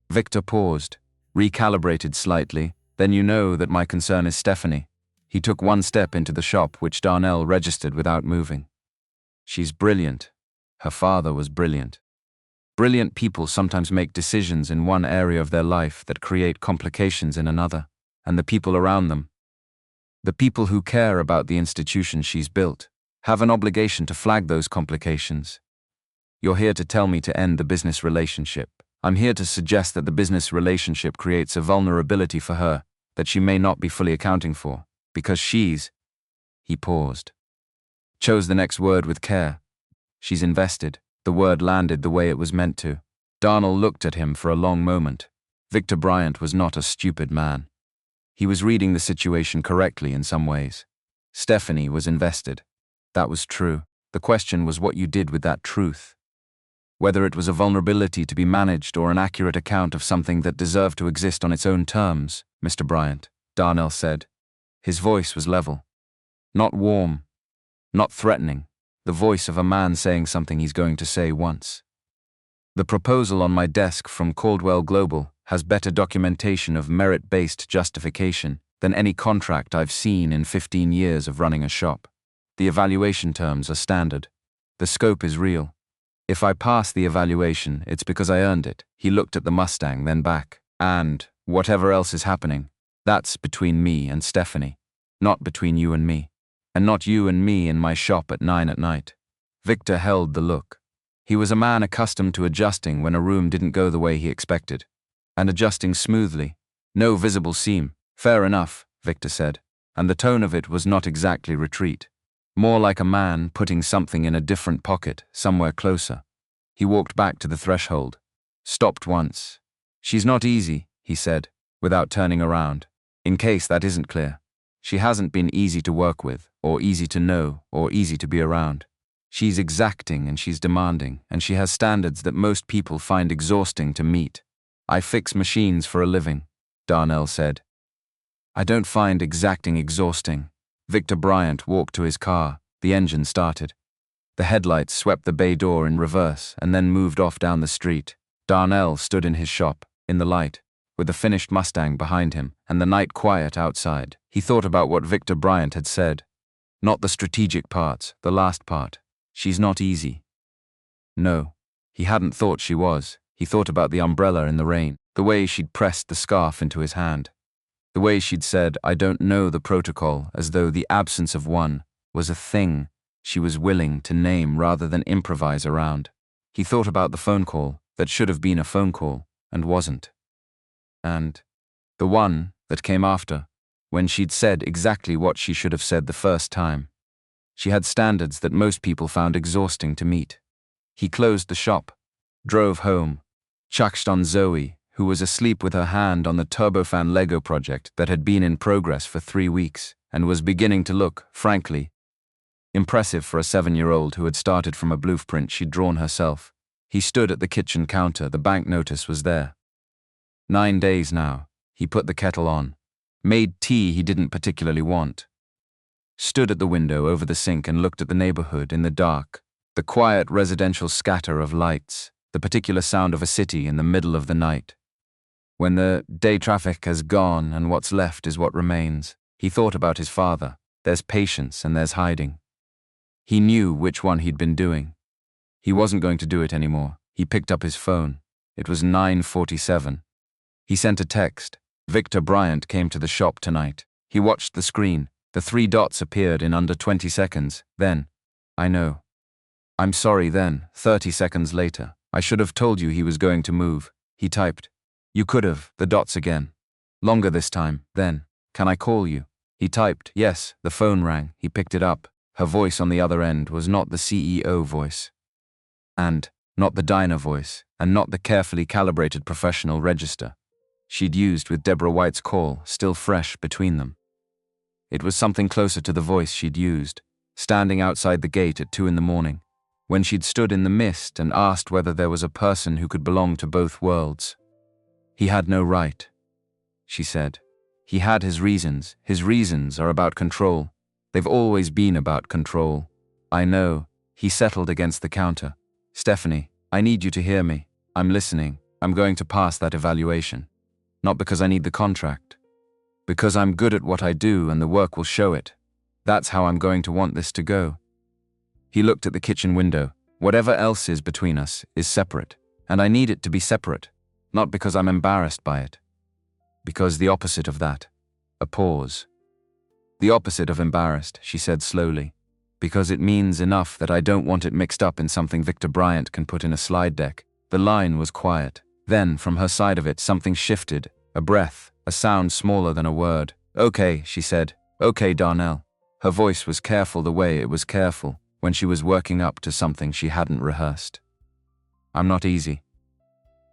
Victor paused, recalibrated slightly. "Then you know that my concern is Stephanie." He took one step into the shop, which Darnell registered without moving. "She's brilliant. Her father was brilliant." Brilliant people sometimes make decisions in one area of their life that create complications in another, and the people around them, the people who care about the institution she's built, have an obligation to flag those complications. You're here to tell me to end the business relationship. I'm here to suggest that the business relationship creates a vulnerability for her that she may not be fully accounting for, because he paused. Chose the next word with care. She's invested. The word landed the way it was meant to. Darnell looked at him for a long moment. Victor Bryant was not a stupid man. He was reading the situation correctly in some ways. Stephanie was invested. That was true. The question was what you did with that truth. Whether it was a vulnerability to be managed or an accurate account of something that deserved to exist on its own terms, Mr. Bryant, Darnell said. His voice was level. Not warm. Not threatening. The voice of a man saying something he's going to say once. The proposal on my desk from Coldwell Global has better documentation of merit-based justification than any contract I've seen in 15 years of running a shop. The evaluation terms are standard. The scope is real. If I pass the evaluation, it's because I earned it. He looked at the Mustang, then back. And whatever else is happening, that's between me and Stephanie, not between you and me. And not you and me in my shop at 9 at night. Victor held the look. He was a man accustomed to adjusting when a room didn't go the way he expected. And adjusting smoothly. No visible seam. Fair enough, Victor said. And the tone of it was not exactly retreat. More like a man putting something in a different pocket, somewhere closer. He walked back to the threshold. Stopped once. She's not easy, he said, without turning around. In case that isn't clear. She hasn't been easy to work with, or easy to know, or easy to be around. She's exacting and she's demanding, and she has standards that most people find exhausting to meet. I fix machines for a living, Darnell said. I don't find exacting exhausting. Victor Bryant walked to his car. The engine started. The headlights swept the bay door in reverse and then moved off down the street. Darnell stood in his shop, in the light, with the finished Mustang behind him and the night quiet outside. He thought about what Victor Bryant had said. Not the strategic parts, the last part. She's not easy. No, he hadn't thought she was. He thought about the umbrella in the rain, the way she'd pressed the scarf into his hand. The way she'd said, I don't know the protocol, as though the absence of one was a thing she was willing to name rather than improvise around. He thought about the phone call that should have been a phone call and wasn't. And the one that came after, when she'd said exactly what she should have said the first time. She had standards that most people found exhausting to meet. He closed the shop, drove home, chucked on Zoe, who was asleep with her hand on the turbofan Lego project that had been in progress for 3 weeks and was beginning to look, frankly, impressive for a 7-year-old who had started from a blueprint she'd drawn herself. He stood at the kitchen counter. The bank notice was there. 9 days now. He put the kettle on. Made tea he didn't particularly want. Stood at the window over the sink and looked at the neighborhood in the dark, the quiet residential scatter of lights, the particular sound of a city in the middle of the night. When the day traffic has gone and what's left is what remains, he thought about his father. There's patience and there's hiding. He knew which one he'd been doing. He wasn't going to do it anymore. He picked up his phone. It was 9:47. He sent a text. Victor Bryant came to the shop tonight. He watched the screen. The 3 dots appeared in under 20 seconds. Then, I know. I'm sorry then, 30 seconds later. I should have told you he was going to move. He typed. You could have, the dots again. Longer this time. Then, can I call you? He typed, yes. The phone rang. He picked it up. Her voice on the other end was not the CEO voice. And not the diner voice, and not the carefully calibrated professional register she'd used with Deborah White's call, still fresh between them. It was something closer to the voice she'd used, standing outside the gate at 2 a.m, when she'd stood in the mist and asked whether there was a person who could belong to both worlds. He had no right, she said. He had his reasons. His reasons are about control. They've always been about control. I know. He settled against the counter. Stephanie, I need you to hear me. I'm listening. I'm going to pass that evaluation. Not because I need the contract. Because I'm good at what I do and the work will show it. That's how I'm going to want this to go. He looked at the kitchen window. Whatever else is between us is separate. And I need it to be separate, not because I'm embarrassed by it. Because the opposite of that. A pause. The opposite of embarrassed, she said slowly. Because it means enough that I don't want it mixed up in something Victor Bryant can put in a slide deck. The line was quiet. Then, from her side of it, something shifted. A breath, a sound smaller than a word. Okay, she said. Okay, Darnell. Her voice was careful the way it was careful when she was working up to something she hadn't rehearsed. I'm not easy.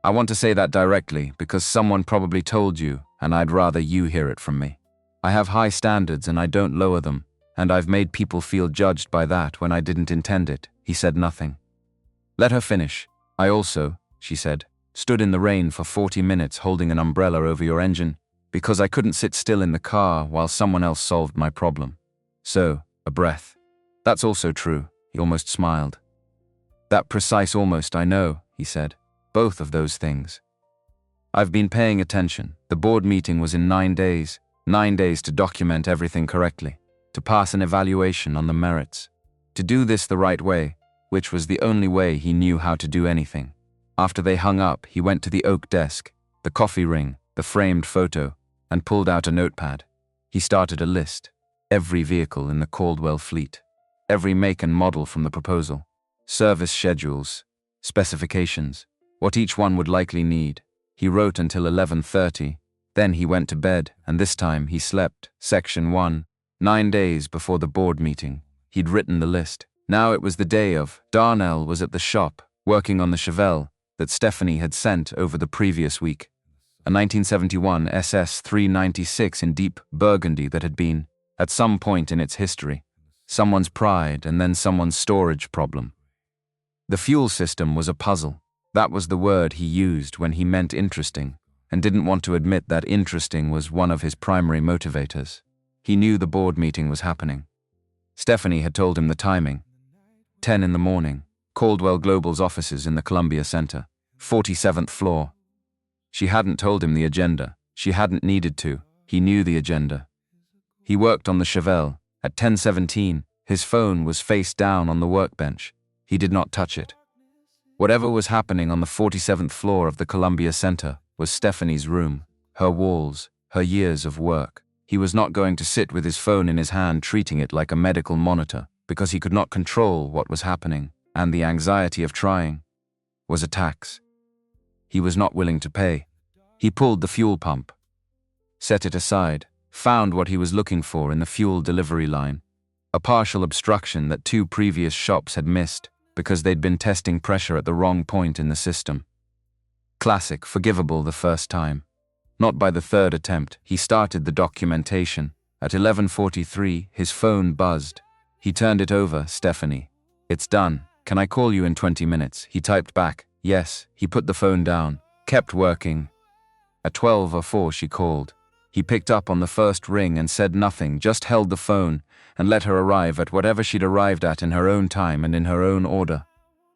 I want to say that directly because someone probably told you, and I'd rather you hear it from me. I have high standards and I don't lower them, and I've made people feel judged by that when I didn't intend it. He said nothing. Let her finish. I also, she said, stood in the rain for 40 minutes holding an umbrella over your engine because I couldn't sit still in the car while someone else solved my problem. So, a breath. That's also true, he almost smiled. That precise almost, I know, he said. Both of those things. I've been paying attention. The board meeting was in 9 days. 9 days to document everything correctly, to pass an evaluation on the merits, to do this the right way, which was the only way he knew how to do anything. After they hung up, he went to the oak desk, the coffee ring, the framed photo, and pulled out a notepad. He started a list. Every vehicle in the Coldwell fleet. Every make and model from the proposal. Service schedules. Specifications. What each one would likely need. He wrote until 11:30. Then he went to bed, and this time he slept. Section 1. 9 days before the board meeting. He'd written the list. Now it was the day of. Darnell was at the shop, working on the Chevelle that Stephanie had sent over the previous week. A 1971 SS 396 in deep burgundy that had been, at some point in its history, someone's pride and then someone's storage problem. The fuel system was a puzzle. That was the word he used when he meant interesting, and didn't want to admit that interesting was one of his primary motivators. He knew the board meeting was happening. Stephanie had told him the timing. 10 in the morning, Coldwell Global's offices in the Columbia Center, 47th floor. She hadn't told him the agenda. She hadn't needed to. He knew the agenda. He worked on the Chevelle. At 10:17, his phone was face down on the workbench. He did not touch it. Whatever was happening on the 47th floor of the Columbia Center was Stephanie's room, her walls, her years of work. He was not going to sit with his phone in his hand treating it like a medical monitor because he could not control what was happening, and the anxiety of trying was a tax. He was not willing to pay. He pulled the fuel pump, set it aside, found what he was looking for in the fuel delivery line, a partial obstruction that 2 previous shops had missed because they'd been testing pressure at the wrong point in the system. Classic, forgivable the first time. Not by the 3rd attempt. He started the documentation. At 11:43, his phone buzzed. He turned it over. Stephanie. It's done. Can I call you in 20 minutes? He typed back. Yes. He put the phone down. Kept working. At 12:04 she called. He picked up on the first ring and said nothing, just held the phone and let her arrive at whatever she'd arrived at in her own time and in her own order.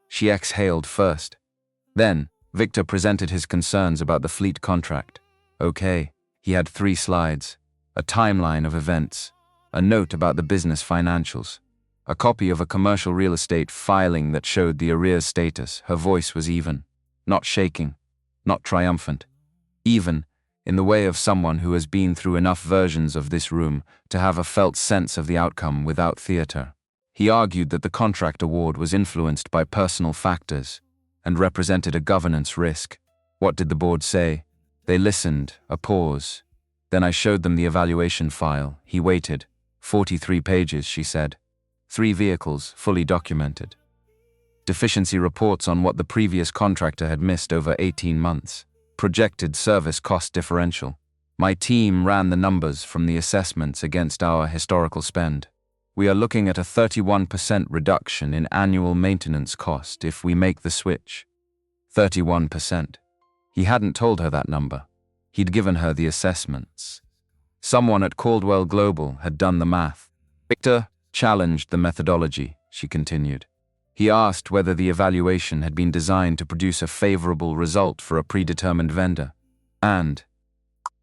She exhaled first. Then, Victor presented his concerns about the fleet contract. Okay, he had 3 slides, a timeline of events, a note about the business financials, a copy of a commercial real estate filing that showed the arrears status. Her voice was even, not shaking, not triumphant, even, in the way of someone who has been through enough versions of this room to have a felt sense of the outcome without theater. He argued that the contract award was influenced by personal factors and represented a governance risk. What did the board say? They listened, a pause. Then I showed them the evaluation file. He waited. 43 pages, she said. 3 vehicles, fully documented. Deficiency reports on what the previous contractor had missed over 18 months. Projected service cost differential. My team ran the numbers from the assessments against our historical spend. We are looking at a 31% reduction in annual maintenance cost if we make the switch. 31%. He hadn't told her that number. He'd given her the assessments. Someone at Coldwell Global had done the math. Victor challenged the methodology, she continued. He asked whether the evaluation had been designed to produce a favorable result for a predetermined vendor. And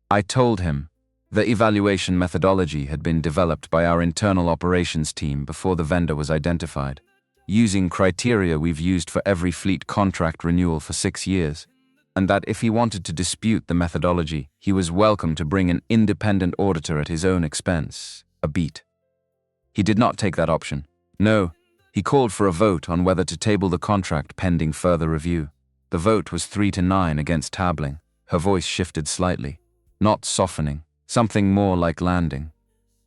I told him the evaluation methodology had been developed by our internal operations team before the vendor was identified. using criteria we've used for every fleet contract renewal for 6 years, and that if he wanted to dispute the methodology, he was welcome to bring an independent auditor at his own expense. A beat. He did not take that option. No, he called for a vote on whether to table the contract pending further review. The vote was 3-9 against tabling. Her voice shifted slightly, not softening, something more like landing.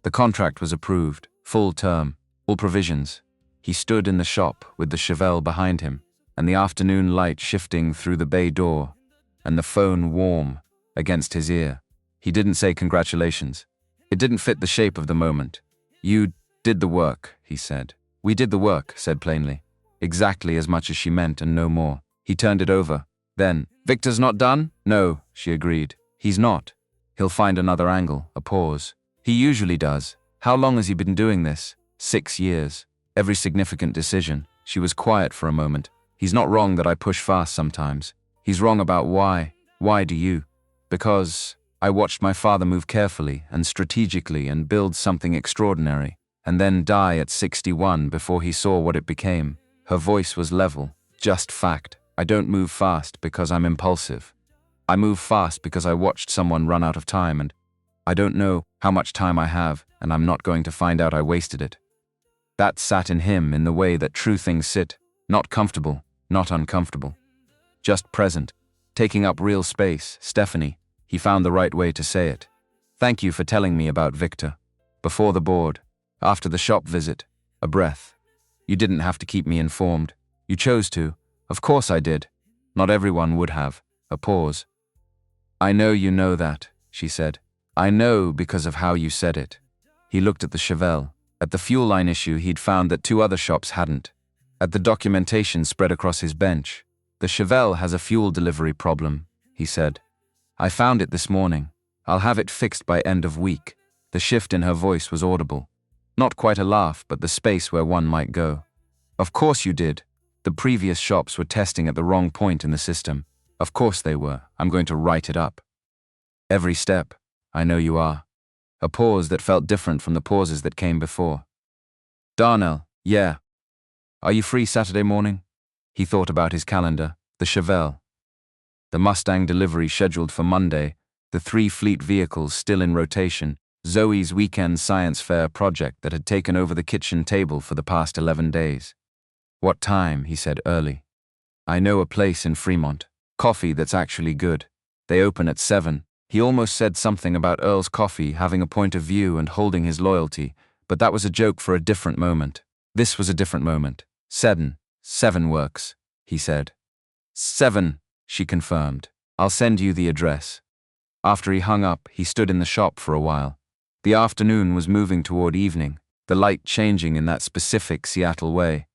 The contract was approved, full term, all provisions. He stood in the shop with the Chevelle behind him, and the afternoon light shifting through the bay door, and the phone warm against his ear. He didn't say congratulations. It didn't fit the shape of the moment. You did the work, he said. We did the work, said plainly. Exactly as much as she meant and no more. He turned it over. Then, Victor's not done? No, she agreed. He's not. He'll find another angle, a pause. He usually does. How long has he been doing this? 6 years. Every significant decision. She was quiet for a moment. He's not wrong that I push fast sometimes. He's wrong about why. Why do you? Because I watched my father move carefully and strategically and build something extraordinary, and then die at 61 before he saw what it became. Her voice was level. Just fact. I don't move fast because I'm impulsive. I move fast because I watched someone run out of time, and I don't know how much time I have, and I'm not going to find out I wasted it. That sat in him in the way that true things sit, not comfortable, not uncomfortable. Just present, taking up real space. Stephanie, he found the right way to say it. Thank you for telling me about Victor. Before the board, after the shop visit, a breath. You didn't have to keep me informed. You chose to. Of course I did. Not everyone would have. A pause. I know you know that, she said. I know because of how you said it. He looked at the Chevelle. At the fuel line issue, he'd found that 2 other shops hadn't. At the documentation spread across his bench, the Chevelle has a fuel delivery problem, he said. I found it this morning. I'll have it fixed by end of week. The shift in her voice was audible. Not quite a laugh, but the space where one might go. Of course you did. The previous shops were testing at the wrong point in the system. Of course they were. I'm going to write it up. Every step. I know you are. A pause that felt different from the pauses that came before. Darnell, yeah. Are you free Saturday morning? He thought about his calendar. The Chevelle. The Mustang delivery scheduled for Monday. The 3 fleet vehicles still in rotation. Zoe's weekend science fair project that had taken over the kitchen table for the past 11 days. What time? He said. Early. I know a place in Fremont. Coffee that's actually good. They open at 7. He almost said something about Earl's Coffee having a point of view and holding his loyalty, but that was a joke for a different moment. This was a different moment. 7 works, he said. 7, she confirmed. I'll send you the address. After he hung up, he stood in the shop for a while. The afternoon was moving toward evening, the light changing in that specific Seattle way.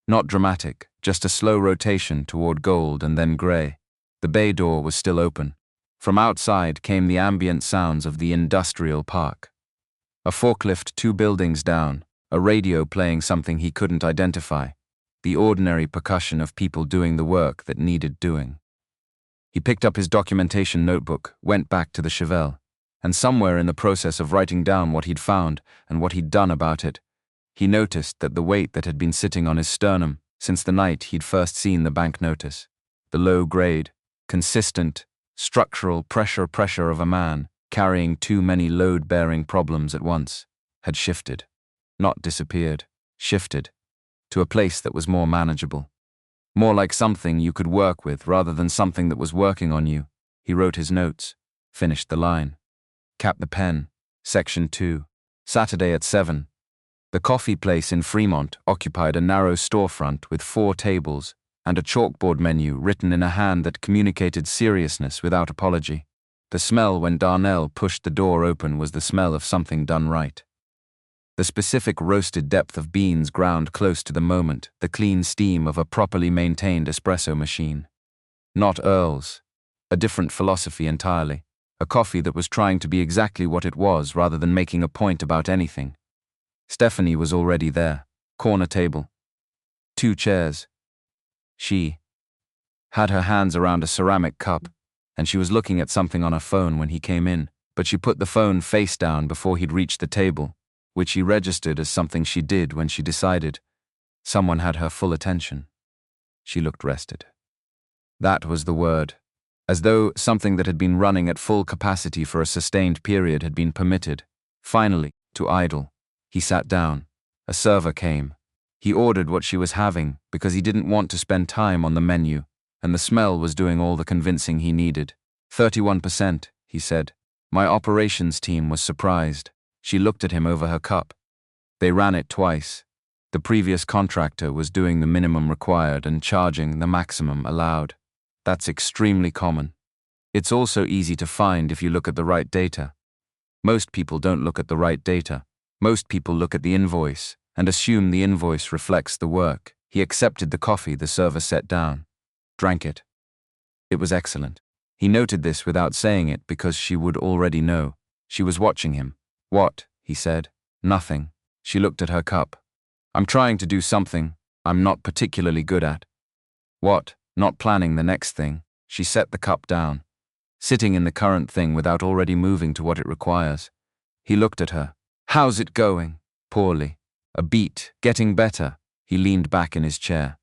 Not dramatic, just a slow rotation toward gold and then gray. The bay door was still open. From outside came the ambient sounds of the industrial park. A forklift 2 buildings down, a radio playing something he couldn't identify. The ordinary percussion of people doing the work that needed doing. He picked up his documentation notebook, went back to the Chevelle, and somewhere in the process of writing down what he'd found and what he'd done about it, he noticed that the weight that had been sitting on his sternum since the night he'd first seen the bank notice, the low-grade, consistent, structural pressure of a man carrying too many load-bearing problems at once, had shifted. Not disappeared, shifted, to a place that was more manageable. More like something you could work with rather than something that was working on you. He wrote his notes, finished the line. Capped the pen. Section 2. Saturday at 7. The coffee place in Fremont occupied a narrow storefront with 4 tables and a chalkboard menu written in a hand that communicated seriousness without apology. The smell when Darnell pushed the door open was the smell of something done right. The specific roasted depth of beans ground close to the moment, the clean steam of a properly maintained espresso machine. Not Earl's. A different philosophy entirely. A coffee that was trying to be exactly what it was rather than making a point about anything. Stephanie was already there. Corner table. 2 chairs. She had her hands around a ceramic cup, and she was looking at something on her phone when he came in, but she put the phone face down before he'd reached the table, which he registered as something she did when she decided. Someone had her full attention. She looked rested. That was the word. As though something that had been running at full capacity for a sustained period had been permitted, finally, to idle. He sat down. A server came. He ordered what she was having because he didn't want to spend time on the menu, and the smell was doing all the convincing he needed. 31%, he said. My operations team was surprised. She looked at him over her cup. They ran it twice. The previous contractor was doing the minimum required and charging the maximum allowed. That's extremely common. It's also easy to find if you look at the right data. Most people don't look at the right data. Most people look at the invoice and assume the invoice reflects the work. He accepted the coffee the server set down. Drank it. It was excellent. He noted this without saying it because she would already know. She was watching him. What? He said. Nothing. She looked at her cup. I'm trying to do something I'm not particularly good at. What? Not planning the next thing. She set the cup down, sitting in the current thing without already moving to what it requires. He looked at her. How's it going? Poorly. A beat. Getting better. He leaned back in his chair.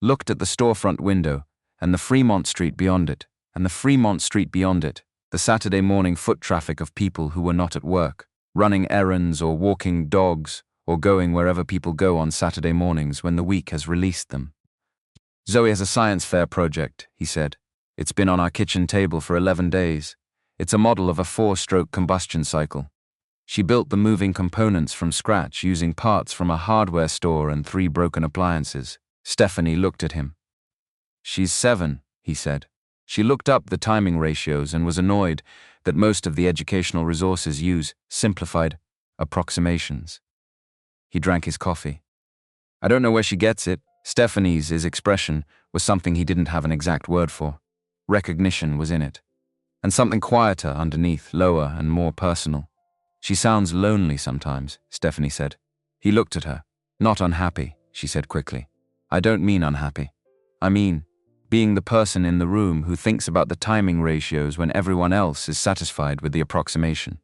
Looked at the storefront window, and the Fremont Street beyond it, and the Fremont Street beyond it, the Saturday morning foot traffic of people who were not at work, running errands or walking dogs, or going wherever people go on Saturday mornings when the week has released them. Zoe has a science fair project, he said. It's been on our kitchen table for 11 days. It's a model of a 4-stroke combustion cycle. She built the moving components from scratch using parts from a hardware store and 3 broken appliances. Stephanie looked at him. She's 7, he said. She looked up the timing ratios and was annoyed that most of the educational resources use simplified approximations. He drank his coffee. I don't know where she gets it. Stephanie's expression was something he didn't have an exact word for. Recognition was in it. And something quieter underneath, lower and more personal. She sounds lonely sometimes, Stephanie said. He looked at her. Not unhappy, she said quickly. I don't mean unhappy. I mean, being the person in the room who thinks about the timing ratios when everyone else is satisfied with the approximation.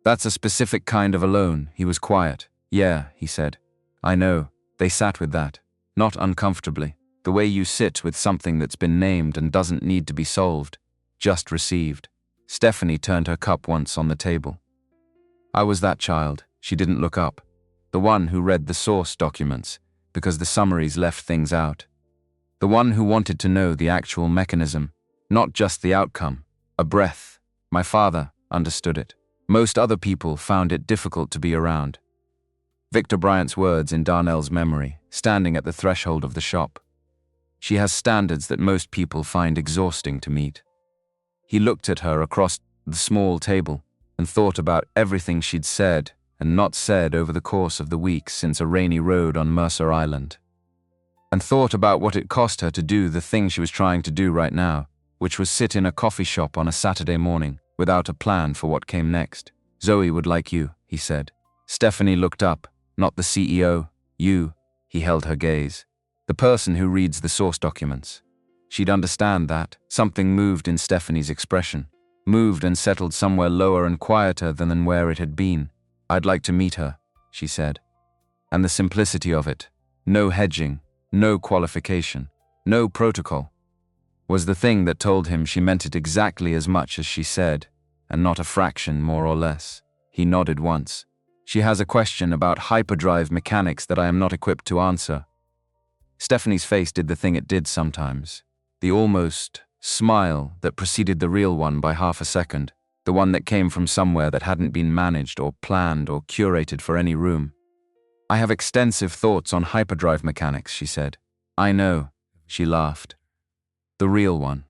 That's a specific kind of alone. He was quiet. Yeah, he said. I know. They sat with that. Not uncomfortably. The way you sit with something that's been named and doesn't need to be solved. Just received. Stephanie turned her cup once on the table. I was that child. She didn't look up. The one who read the source documents, because the summaries left things out. The one who wanted to know the actual mechanism, not just the outcome. A breath. My father understood it. Most other people found it difficult to be around. Victor Bryant's words in Darnell's memory, standing at the threshold of the shop. She has standards that most people find exhausting to meet. He looked at her across the small table and thought about everything she'd said and not said over the course of the weeks since a rainy road on Mercer Island. And thought about what it cost her to do the thing she was trying to do right now, which was sit in a coffee shop on a Saturday morning without a plan for what came next. Zoe would like you, he said. Stephanie looked up. Not the CEO, you, he held her gaze. The person who reads the source documents. She'd understand that. Something moved in Stephanie's expression. Moved and settled somewhere lower and quieter than where it had been. I'd like to meet her, she said. And the simplicity of it, no hedging, no qualification, no protocol, was the thing that told him she meant it exactly as much as she said, and not a fraction more or less. He nodded once. She has a question about hyperdrive mechanics that I am not equipped to answer. Stephanie's face did the thing it did sometimes. The almost smile that preceded the real one by half a second. The one that came from somewhere that hadn't been managed or planned or curated for any room. I have extensive thoughts on hyperdrive mechanics, she said. I know, she laughed. The real one.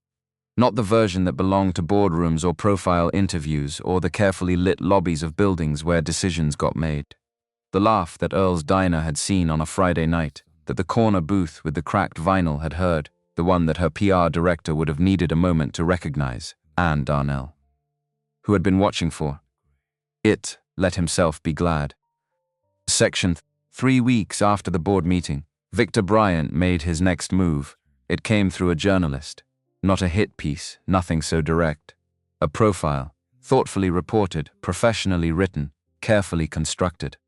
Not the version that belonged to boardrooms or profile interviews or the carefully lit lobbies of buildings where decisions got made. The laugh that Earl's Diner had seen on a Friday night, that the corner booth with the cracked vinyl had heard, the one that her PR director would have needed a moment to recognize, and Darnell, who had been watching for. It let himself be glad. Section 3 weeks after the board meeting, Victor Bryant made his next move. It came through a journalist. Not a hit piece, nothing so direct. A profile, thoughtfully reported, professionally written, carefully constructed.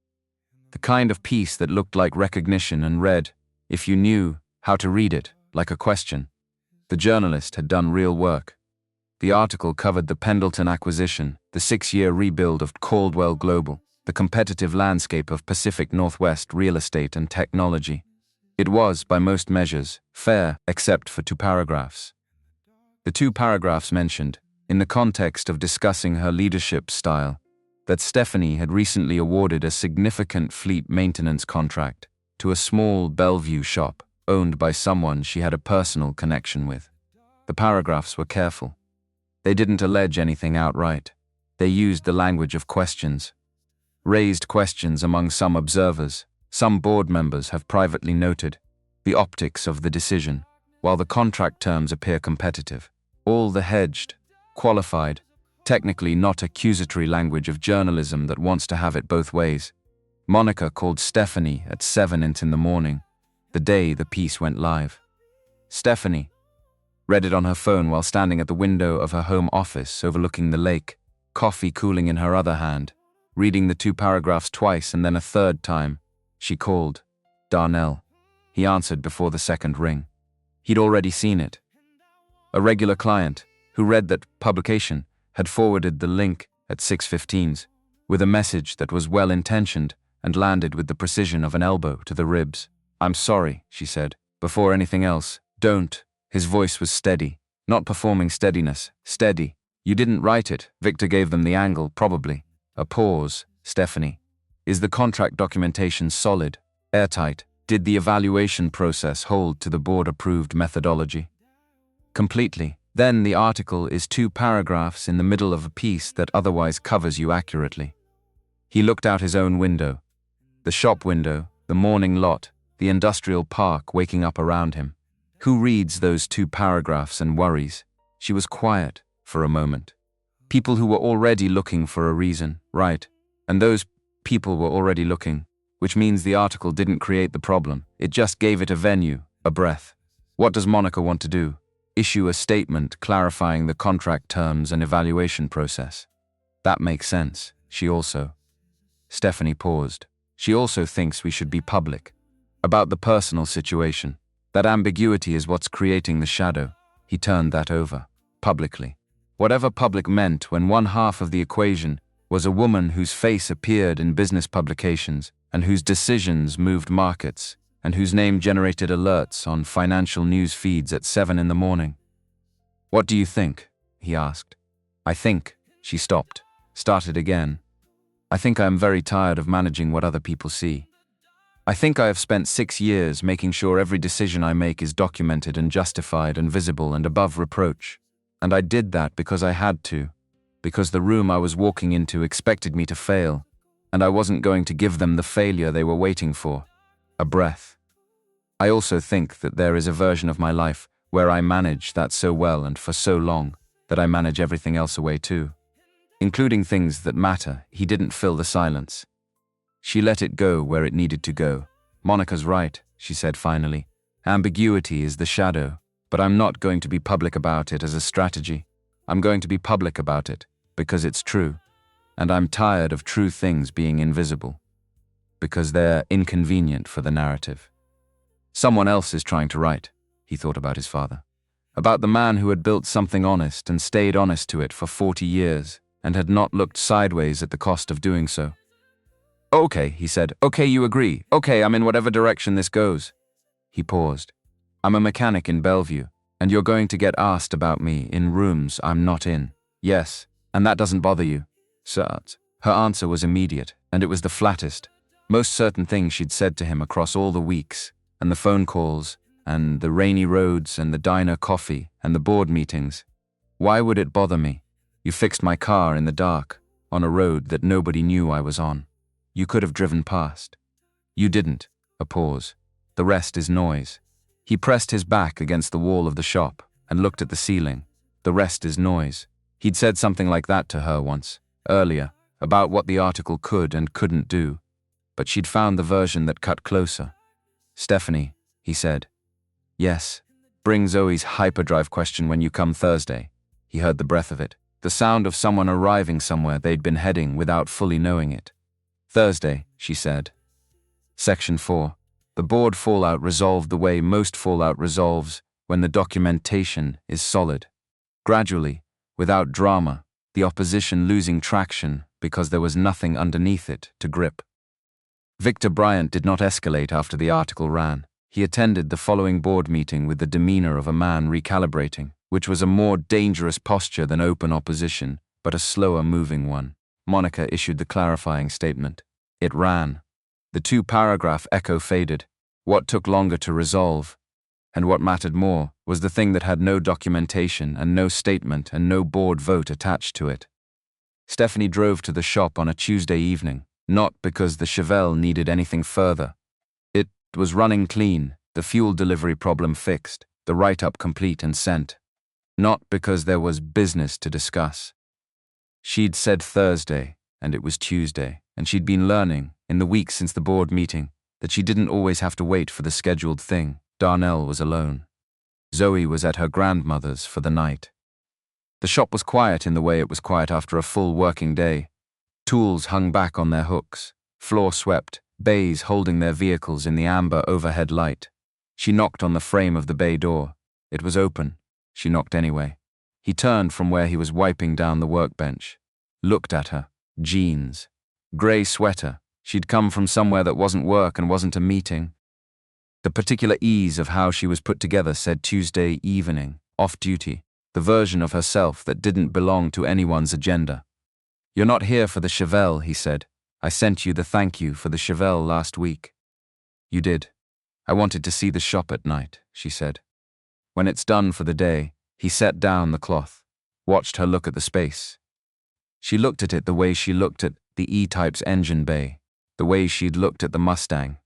The kind of piece that looked like recognition and read, if you knew how to read it, like a question. The journalist had done real work. The article covered the Pendleton acquisition, the 6-year rebuild of Coldwell Global, the competitive landscape of Pacific Northwest real estate and technology. It was, by most measures, fair, except for 2 paragraphs. The 2 paragraphs mentioned, in the context of discussing her leadership style, that Stephanie had recently awarded a significant fleet maintenance contract to a small Bellevue shop owned by someone she had a personal connection with. The paragraphs were careful. They didn't allege anything outright. They used the language of questions. Raised questions among some observers. Some board members have privately noted the optics of the decision, while the contract terms appear competitive. All the hedged, qualified, technically not accusatory language of journalism that wants to have it both ways. Monica called Stephanie at 7 in the morning, the day the piece went live. Stephanie read it on her phone while standing at the window of her home office overlooking the lake, coffee cooling in her other hand, reading the 2 paragraphs twice and then a third time. She called Darnell. He answered before the second ring. He'd already seen it. A regular client, who read that publication, had forwarded the link at 6:15 with a message that was well-intentioned and landed with the precision of an elbow to the ribs. "I'm sorry," she said. "Before anything else, don't." His voice was steady, not performing steadiness, steady. "You didn't write it." Victor gave them the angle, probably. A pause. "Stephanie, is the contract documentation solid, airtight? Did the evaluation process hold to the board-approved methodology?" "Completely." "Then the article is 2 paragraphs in the middle of a piece that otherwise covers you accurately." He looked out his own window. The shop window, the morning lot, the industrial park waking up around him. Who reads those 2 paragraphs and worries? She was quiet for a moment. People who were already looking for a reason, right? And those people were already looking, which means the article didn't create the problem. It just gave it a venue, a breath. What does Monica want to do? Issue a statement clarifying the contract terms and evaluation process. That makes sense. Stephanie paused. She also thinks we should be public. About the personal situation. That ambiguity is what's creating the shadow. He turned that over. Publicly. Whatever public meant when one half of the equation was a woman whose face appeared in business publications and whose decisions moved markets, and whose name generated alerts on financial news feeds at 7 in the morning. "What do you think?" he asked. "I think." She stopped, started again. "I think I am very tired of managing what other people see. I think I have spent 6 years making sure every decision I make is documented and justified and visible and above reproach. And I did that because I had to, because the room I was walking into expected me to fail, and I wasn't going to give them the failure they were waiting for. A breath. I also think that there is a version of my life where I manage that so well and for so long that I manage everything else away too. Including things that matter." He didn't fill the silence. She let it go where it needed to go. "Monica's right," she said finally. "Ambiguity is the shadow, but I'm not going to be public about it as a strategy. I'm going to be public about it because it's true. And I'm tired of true things being invisible. Because they're inconvenient for the narrative." Someone else is trying to write, he thought about his father. About the man who had built something honest and stayed honest to it for 40 years and had not looked sideways at the cost of doing so. "Okay," he said. "Okay, you agree. Okay, I'm in whatever direction this goes." He paused. "I'm a mechanic in Bellevue, and you're going to get asked about me in rooms I'm not in." "Yes, and that doesn't bother you?" "Sir." Her answer was immediate, and it was the flattest, most certain thing she'd said to him across all the weeks, and the phone calls, and the rainy roads, and the diner coffee, and the board meetings. "Why would it bother me? You fixed my car in the dark, on a road that nobody knew I was on. You could have driven past. You didn't." A pause. "The rest is noise." He pressed his back against the wall of the shop and looked at the ceiling. "The rest is noise." He'd said something like that to her once, earlier, about what the article could and couldn't do, but she'd found the version that cut closer. "Stephanie," he said. "Yes. Bring Zoe's hyperdrive question when you come Thursday." He heard the breath of it, the sound of someone arriving somewhere they'd been heading without fully knowing it. "Thursday," she said. Section 4. The board fallout resolved the way most fallout resolves when the documentation is solid. Gradually, without drama, the opposition losing traction because there was nothing underneath it to grip. Victor Bryant did not escalate after the article ran. He attended the following board meeting with the demeanor of a man recalibrating, which was a more dangerous posture than open opposition, but a slower moving one. Monica issued the clarifying statement. It ran. The two-paragraph echo faded. What took longer to resolve, and what mattered more, was the thing that had no documentation and no statement and no board vote attached to it. Stephanie drove to the shop on a Tuesday evening, not because the Chevelle needed anything further. It was running clean, the fuel delivery problem fixed, the write-up complete and sent. Not because there was business to discuss. She'd said Thursday, and it was Tuesday, and she'd been learning, in the weeks since the board meeting, that she didn't always have to wait for the scheduled thing. Darnell was alone. Zoe was at her grandmother's for the night. The shop was quiet in the way it was quiet after a full working day. Tools hung back on their hooks, floor swept, bays holding their vehicles in the amber overhead light. She knocked on the frame of the bay door. It was open. She knocked anyway. He turned from where he was wiping down the workbench. Looked at her. Jeans. Grey sweater. She'd come from somewhere that wasn't work and wasn't a meeting. The particular ease of how she was put together said Tuesday evening, off duty, the version of herself that didn't belong to anyone's agenda. You're not here for the Chevelle, he said. I sent you the thank you for the Chevelle last week. You did. I wanted to see the shop at night, she said. When it's done for the day, he set down the cloth, watched her look at the space. She looked at it the way she looked at the E-Type's engine bay, the way she'd looked at the Mustang.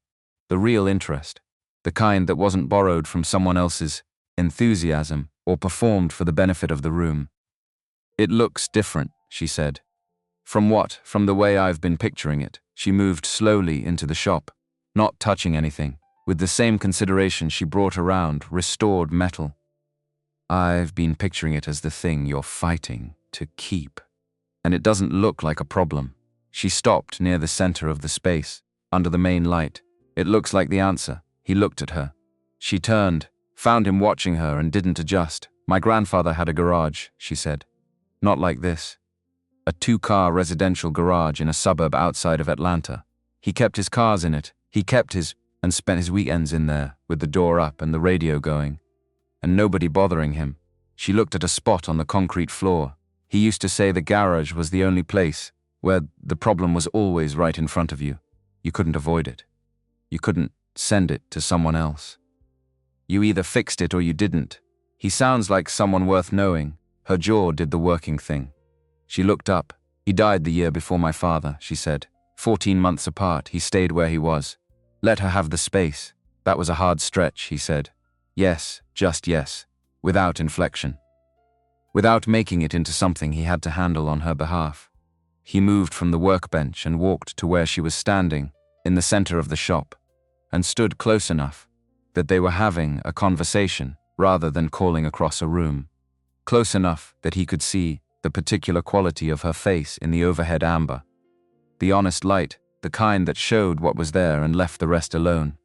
The real interest, the kind that wasn't borrowed from someone else's enthusiasm or performed for the benefit of the room. It looks different, she said. From what? From the way I've been picturing it. She moved slowly into the shop, not touching anything. With the same consideration she brought around restored metal. I've been picturing it as the thing you're fighting to keep. And it doesn't look like a problem. She stopped near the center of the space, under the main light. It looks like the answer. He looked at her. She turned, found him watching her and didn't adjust. My grandfather had a garage, she said. Not like this. A 2-car residential garage in a suburb outside of Atlanta. He kept his cars in it. And spent his weekends in there, with the door up and the radio going. And nobody bothering him. She looked at a spot on the concrete floor. He used to say the garage was the only place where the problem was always right in front of you. You couldn't avoid it. You couldn't send it to someone else. You either fixed it or you didn't. He sounds like someone worth knowing. Her jaw did the working thing. She looked up. He died the year before my father, she said. 14 months apart, he stayed where he was. Let her have the space. That was a hard stretch, he said. Yes, just yes, without inflection. Without making it into something he had to handle on her behalf. He moved from the workbench and walked to where she was standing, in the center of the shop, and stood close enough that they were having a conversation rather than calling across a room. Close enough that he could see the particular quality of her face in the overhead amber. The honest light, the kind that showed what was there and left the rest alone.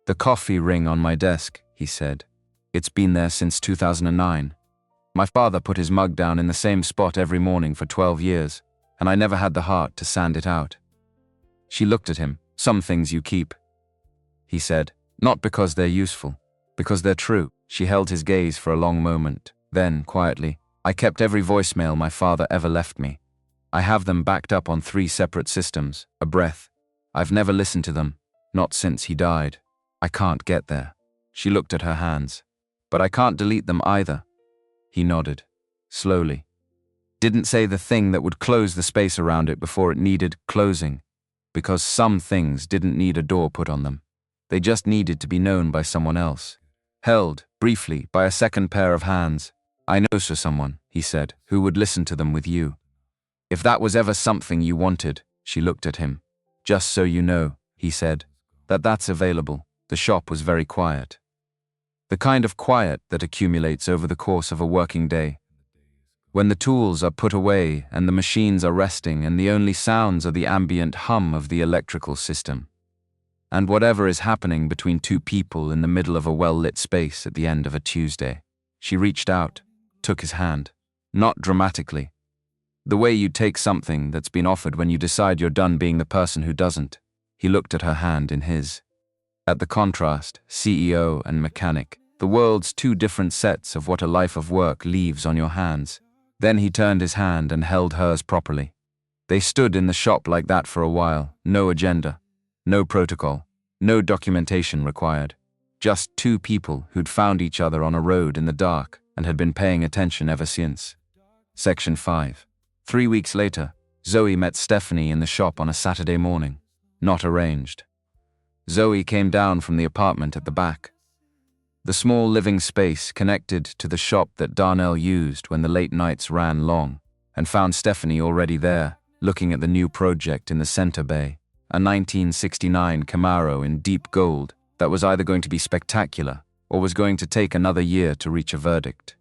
The coffee ring on my desk, he said. It's been there since 2009. My father put his mug down in the same spot every morning for 12 years, and I never had the heart to sand it out. She looked at him. Some things you keep, he said, not because they're useful, because they're true. She held his gaze for a long moment. Then, quietly, I kept every voicemail my father ever left me. I have them backed up on 3 separate systems, a breath. I've never listened to them, not since he died. I can't get there. She looked at her hands. But I can't delete them either. He nodded, slowly. Didn't say the thing that would close the space around it before it needed closing, because some things didn't need a door put on them. They just needed to be known by someone else. Held, briefly, by a second pair of hands. I know for someone, he said, who would listen to them with you. If that was ever something you wanted, she looked at him. Just so you know, he said, that's available. The shop was very quiet. The kind of quiet that accumulates over the course of a working day. When the tools are put away and the machines are resting and the only sounds are the ambient hum of the electrical system. and whatever is happening between two people in the middle of a well-lit space at the end of a Tuesday. She reached out, took his hand. Not dramatically. The way you take something that's been offered when you decide you're done being the person who doesn't. He looked at her hand in his. At the contrast, CEO and mechanic, the world's two different sets of what a life of work leaves on your hands. Then he turned his hand and held hers properly. They stood in the shop like that for a while, no agenda, no protocol, no documentation required. Just two people who'd found each other on a road in the dark and had been paying attention ever since. Section 5. 3 weeks later, Zoe met Stephanie in the shop on a Saturday morning. Not arranged. Zoe came down from the apartment at the back. The small living space connected to the shop that Darnell used when the late nights ran long, and found Stephanie already there, looking at the new project in the center bay, a 1969 Camaro in deep gold that was either going to be spectacular or was going to take another year to reach a verdict.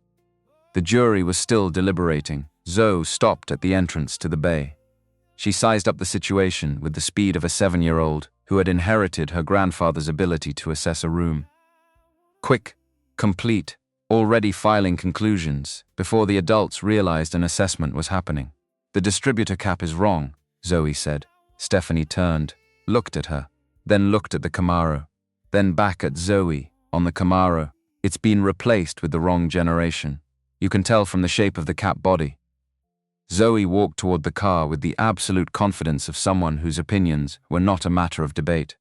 The jury was still deliberating. Zoe stopped at the entrance to the bay. She sized up the situation with the speed of a 7-year-old who had inherited her grandfather's ability to assess a room. Quick, complete, already filing conclusions before the adults realized an assessment was happening. The distributor cap is wrong, Zoe said. Stephanie turned, looked at her, then looked at the Camaro, then back at Zoe, on the Camaro. It's been replaced with the wrong generation. You can tell from the shape of the cap body. Zoe walked toward the car with the absolute confidence of someone whose opinions were not a matter of debate.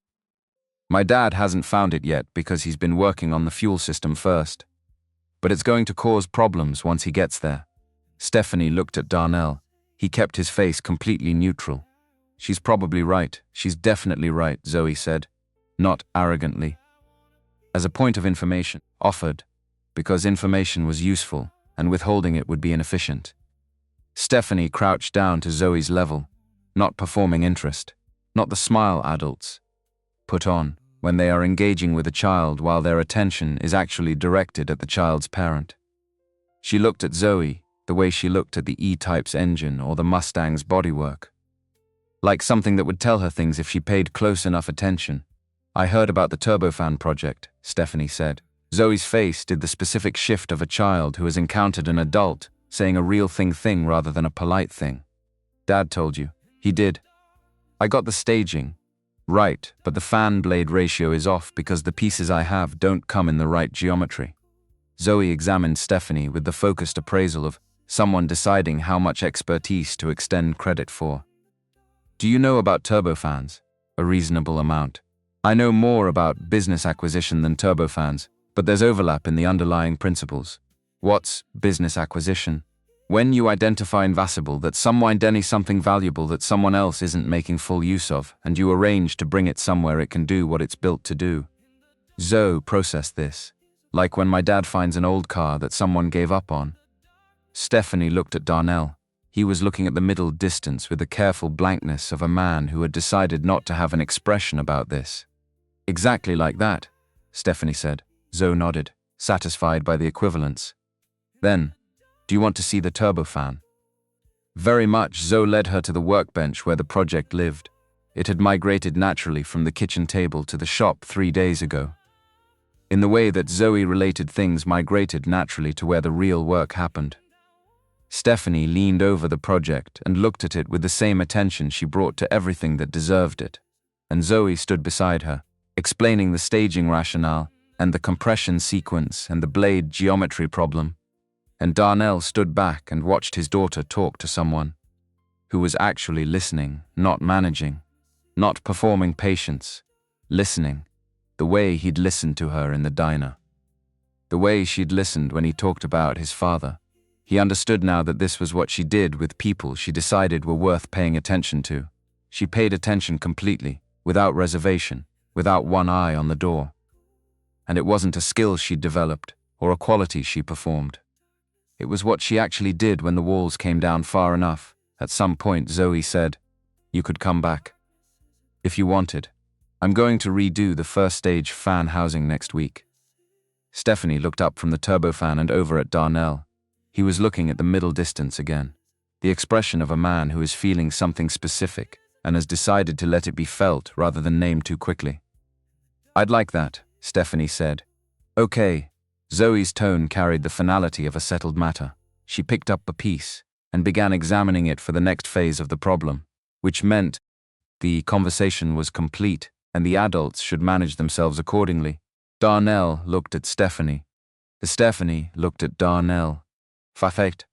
My dad hasn't found it yet because he's been working on the fuel system first. But it's going to cause problems once he gets there. Stephanie looked at Darnell. He kept his face completely neutral. She's probably right. She's definitely right, Zoe said. Not arrogantly. As a point of information, offered, because information was useful and withholding it would be inefficient. Stephanie crouched down to Zoe's level, not performing interest, not the smile adults put on when they are engaging with a child while their attention is actually directed at the child's parent. She looked at Zoe the way she looked at the E-Type's engine or the Mustang's bodywork. Like something that would tell her things if she paid close enough attention. I heard about the turbofan project, Stephanie said. Zoe's face did the specific shift of a child who has encountered an adult saying a real thing rather than a polite thing. Dad told you. He did. I got the staging right, but the fan blade ratio is off because the pieces I have don't come in the right geometry. Zoe examined Stephanie with the focused appraisal of someone deciding how much expertise to extend credit for. Do you know about turbofans? A reasonable amount. I know more about business acquisition than turbofans, but there's overlap in the underlying principles. What's business acquisition? When you identify invasible that something valuable that someone else isn't making full use of, and you arrange to bring it somewhere it can do what it's built to do. Zoe processed this, like when my dad finds an old car that someone gave up on. Stephanie looked at Darnell. He was looking at the middle distance with the careful blankness of a man who had decided not to have an expression about this. Exactly like that, Stephanie said. Zoe nodded, satisfied by the equivalence. Then, do you want to see the turbofan? Very much. Zoe led her to the workbench where the project lived. It had migrated naturally from the kitchen table to the shop 3 days ago. In the way that Zoe related things migrated naturally to where the real work happened. Stephanie leaned over the project and looked at it with the same attention she brought to everything that deserved it. And Zoe stood beside her, explaining the staging rationale and the compression sequence and the blade geometry problem. And Darnell stood back and watched his daughter talk to someone who was actually listening, not managing, not performing patience, listening, the way he'd listened to her in the diner. The way she'd listened when he talked about his father. He understood now that this was what she did with people she decided were worth paying attention to. She paid attention completely, without reservation, without one eye on the door. And it wasn't a skill she'd developed or a quality she performed. It was what she actually did when the walls came down far enough. At some point, Zoe said, "You could come back. If you wanted. I'm going to redo the first stage fan housing next week." Stephanie looked up from the turbofan and over at Darnell. He was looking at the middle distance again. The expression of a man who is feeling something specific and has decided to let it be felt rather than named too quickly. I'd like that, Stephanie said. Okay. Zoe's tone carried the finality of a settled matter. She picked up a piece and began examining it for the next phase of the problem, which meant the conversation was complete and the adults should manage themselves accordingly. Darnell looked at Stephanie. Stephanie looked at Darnell. Perfect.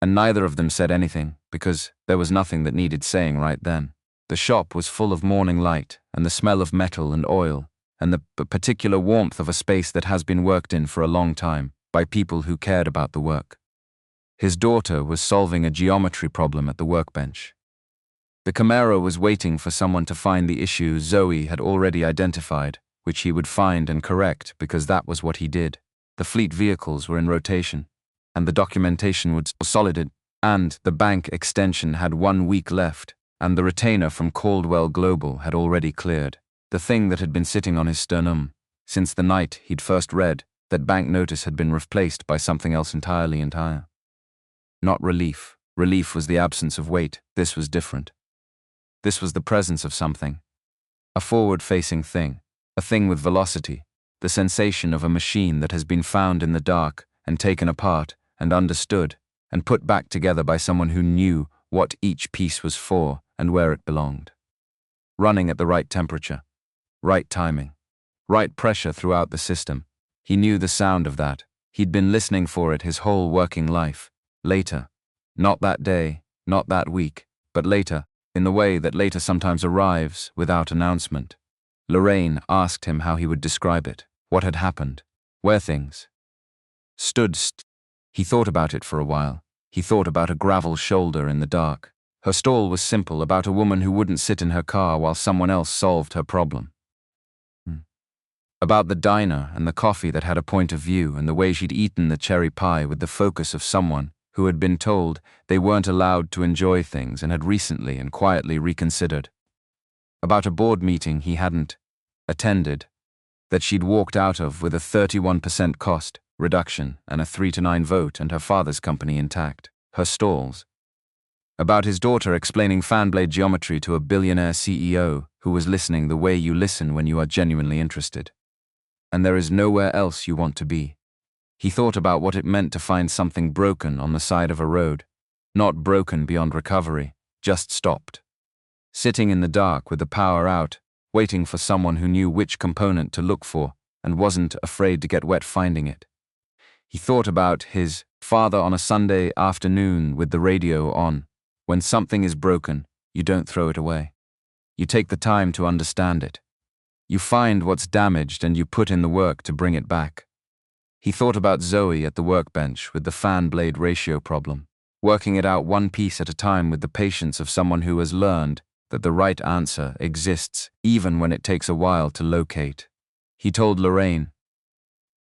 And neither of them said anything, because there was nothing that needed saying right then. The shop was full of morning light, and the smell of metal and oil, and the particular warmth of a space that has been worked in for a long time, by people who cared about the work. His daughter was solving a geometry problem at the workbench. The Camaro was waiting for someone to find the issue Zoe had already identified, which he would find and correct because that was what he did. The fleet vehicles were in rotation, and the documentation was solid, and the bank extension had 1 week left, and the retainer from Coldwell Global had already cleared. The thing that had been sitting on his sternum since the night he'd first read that bank notice had been replaced by something else entirely entire. Not relief. Relief was the absence of weight. This was different. This was the presence of something. A forward-facing thing. A thing with velocity. The sensation of a machine that has been found in the dark and taken apart and understood and put back together by someone who knew what each piece was for and where it belonged. Running at the right temperature. Right timing. Right pressure throughout the system. He knew the sound of that. He'd been listening for it his whole working life. Later. Not that day, not that week, but later, in the way that later sometimes arrives without announcement. Lorraine asked him how he would describe it, what had happened, where things stood. He thought about it for a while. He thought about a gravel shoulder in the dark. Her stall was simple, about a woman who wouldn't sit in her car while someone else solved her problem. About the diner and the coffee that had a point of view and the way she'd eaten the cherry pie with the focus of someone who had been told they weren't allowed to enjoy things and had recently and quietly reconsidered. About a board meeting he hadn't attended, that she'd walked out of with a 31% cost reduction and a 3-9 vote and her father's company intact, her stalls. About his daughter explaining fan blade geometry to a billionaire CEO who was listening the way you listen when you are genuinely interested. And there is nowhere else you want to be. He thought about what it meant to find something broken on the side of a road. Not broken beyond recovery, just stopped. Sitting in the dark with the power out, waiting for someone who knew which component to look for and wasn't afraid to get wet finding it. He thought about his father on a Sunday afternoon with the radio on. When something is broken, you don't throw it away. You take the time to understand it. You find what's damaged and you put in the work to bring it back. He thought about Zoe at the workbench with the fan blade ratio problem, working it out one piece at a time with the patience of someone who has learned that the right answer exists even when it takes a while to locate. He told Lorraine,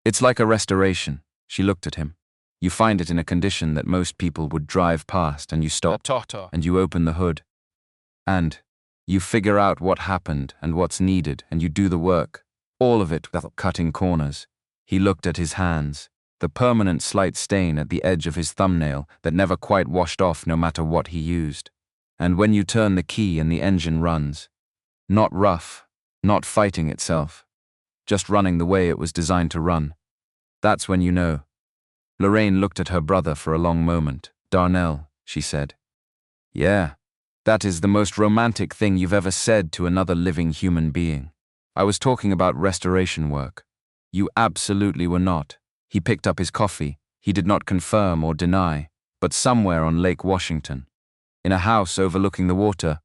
"It's like a restoration." She looked at him. You find it in a condition that most people would drive past and you stop and you open the hood. And you figure out what happened and what's needed and you do the work, all of it without cutting corners. He looked at his hands, the permanent slight stain at the edge of his thumbnail that never quite washed off no matter what he used. And when you turn the key and the engine runs, not rough, not fighting itself, just running the way it was designed to run, that's when you know. Lorraine looked at her brother for a long moment. "Darnell," she said. "Yeah, that is the most romantic thing you've ever said to another living human being. I was talking about restoration work. You absolutely were not." He picked up his coffee. He did not confirm or deny, but somewhere on Lake Washington, in a house overlooking the water.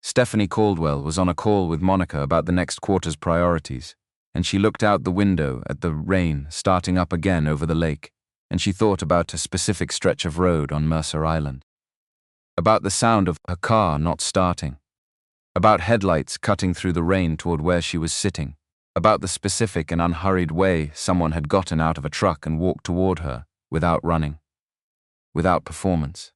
Stephanie Coldwell was on a call with Monica about the next quarter's priorities, and she looked out the window at the rain starting up again over the lake, and she thought about a specific stretch of road on Mercer Island. About the sound of her car not starting. About headlights cutting through the rain toward where she was sitting. About the specific and unhurried way someone had gotten out of a truck and walked toward her, without running. Without performance.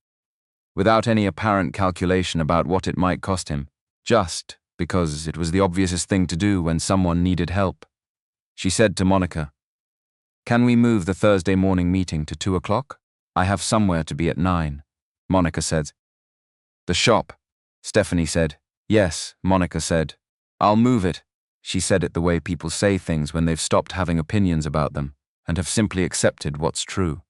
Without any apparent calculation about what it might cost him, just because it was the obviousest thing to do when someone needed help. She said to Monica, "Can we move the Thursday morning meeting to 2 o'clock? I have somewhere to be at 9. Monica said. "The shop," Stephanie said. "Yes," Monica said. "I'll move it." She said it the way people say things when they've stopped having opinions about them and have simply accepted what's true.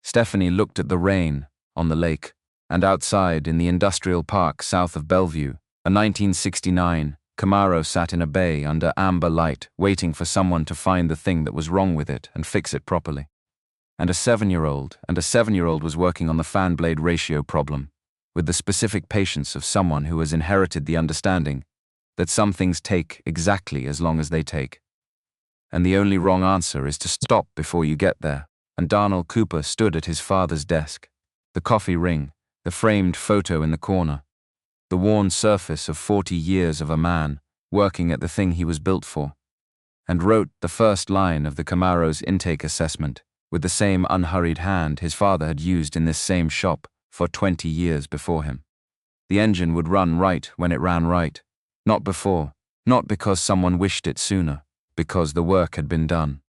Stephanie looked at the rain on the lake, and outside in the industrial park south of Bellevue, a 1969 Camaro sat in a bay under amber light, waiting for someone to find the thing that was wrong with it and fix it properly. And a 7-year-old was working on the fan blade ratio problem, with the specific patience of someone who has inherited the understanding that some things take exactly as long as they take. And the only wrong answer is to stop before you get there. And Darnell Cooper stood at his father's desk, the coffee ring, the framed photo in the corner, the worn surface of 40 years of a man working at the thing he was built for, and wrote the first line of the Camaro's intake assessment with the same unhurried hand his father had used in this same shop for 20 years before him. The engine would run right when it ran right, not before, not because someone wished it sooner, because the work had been done.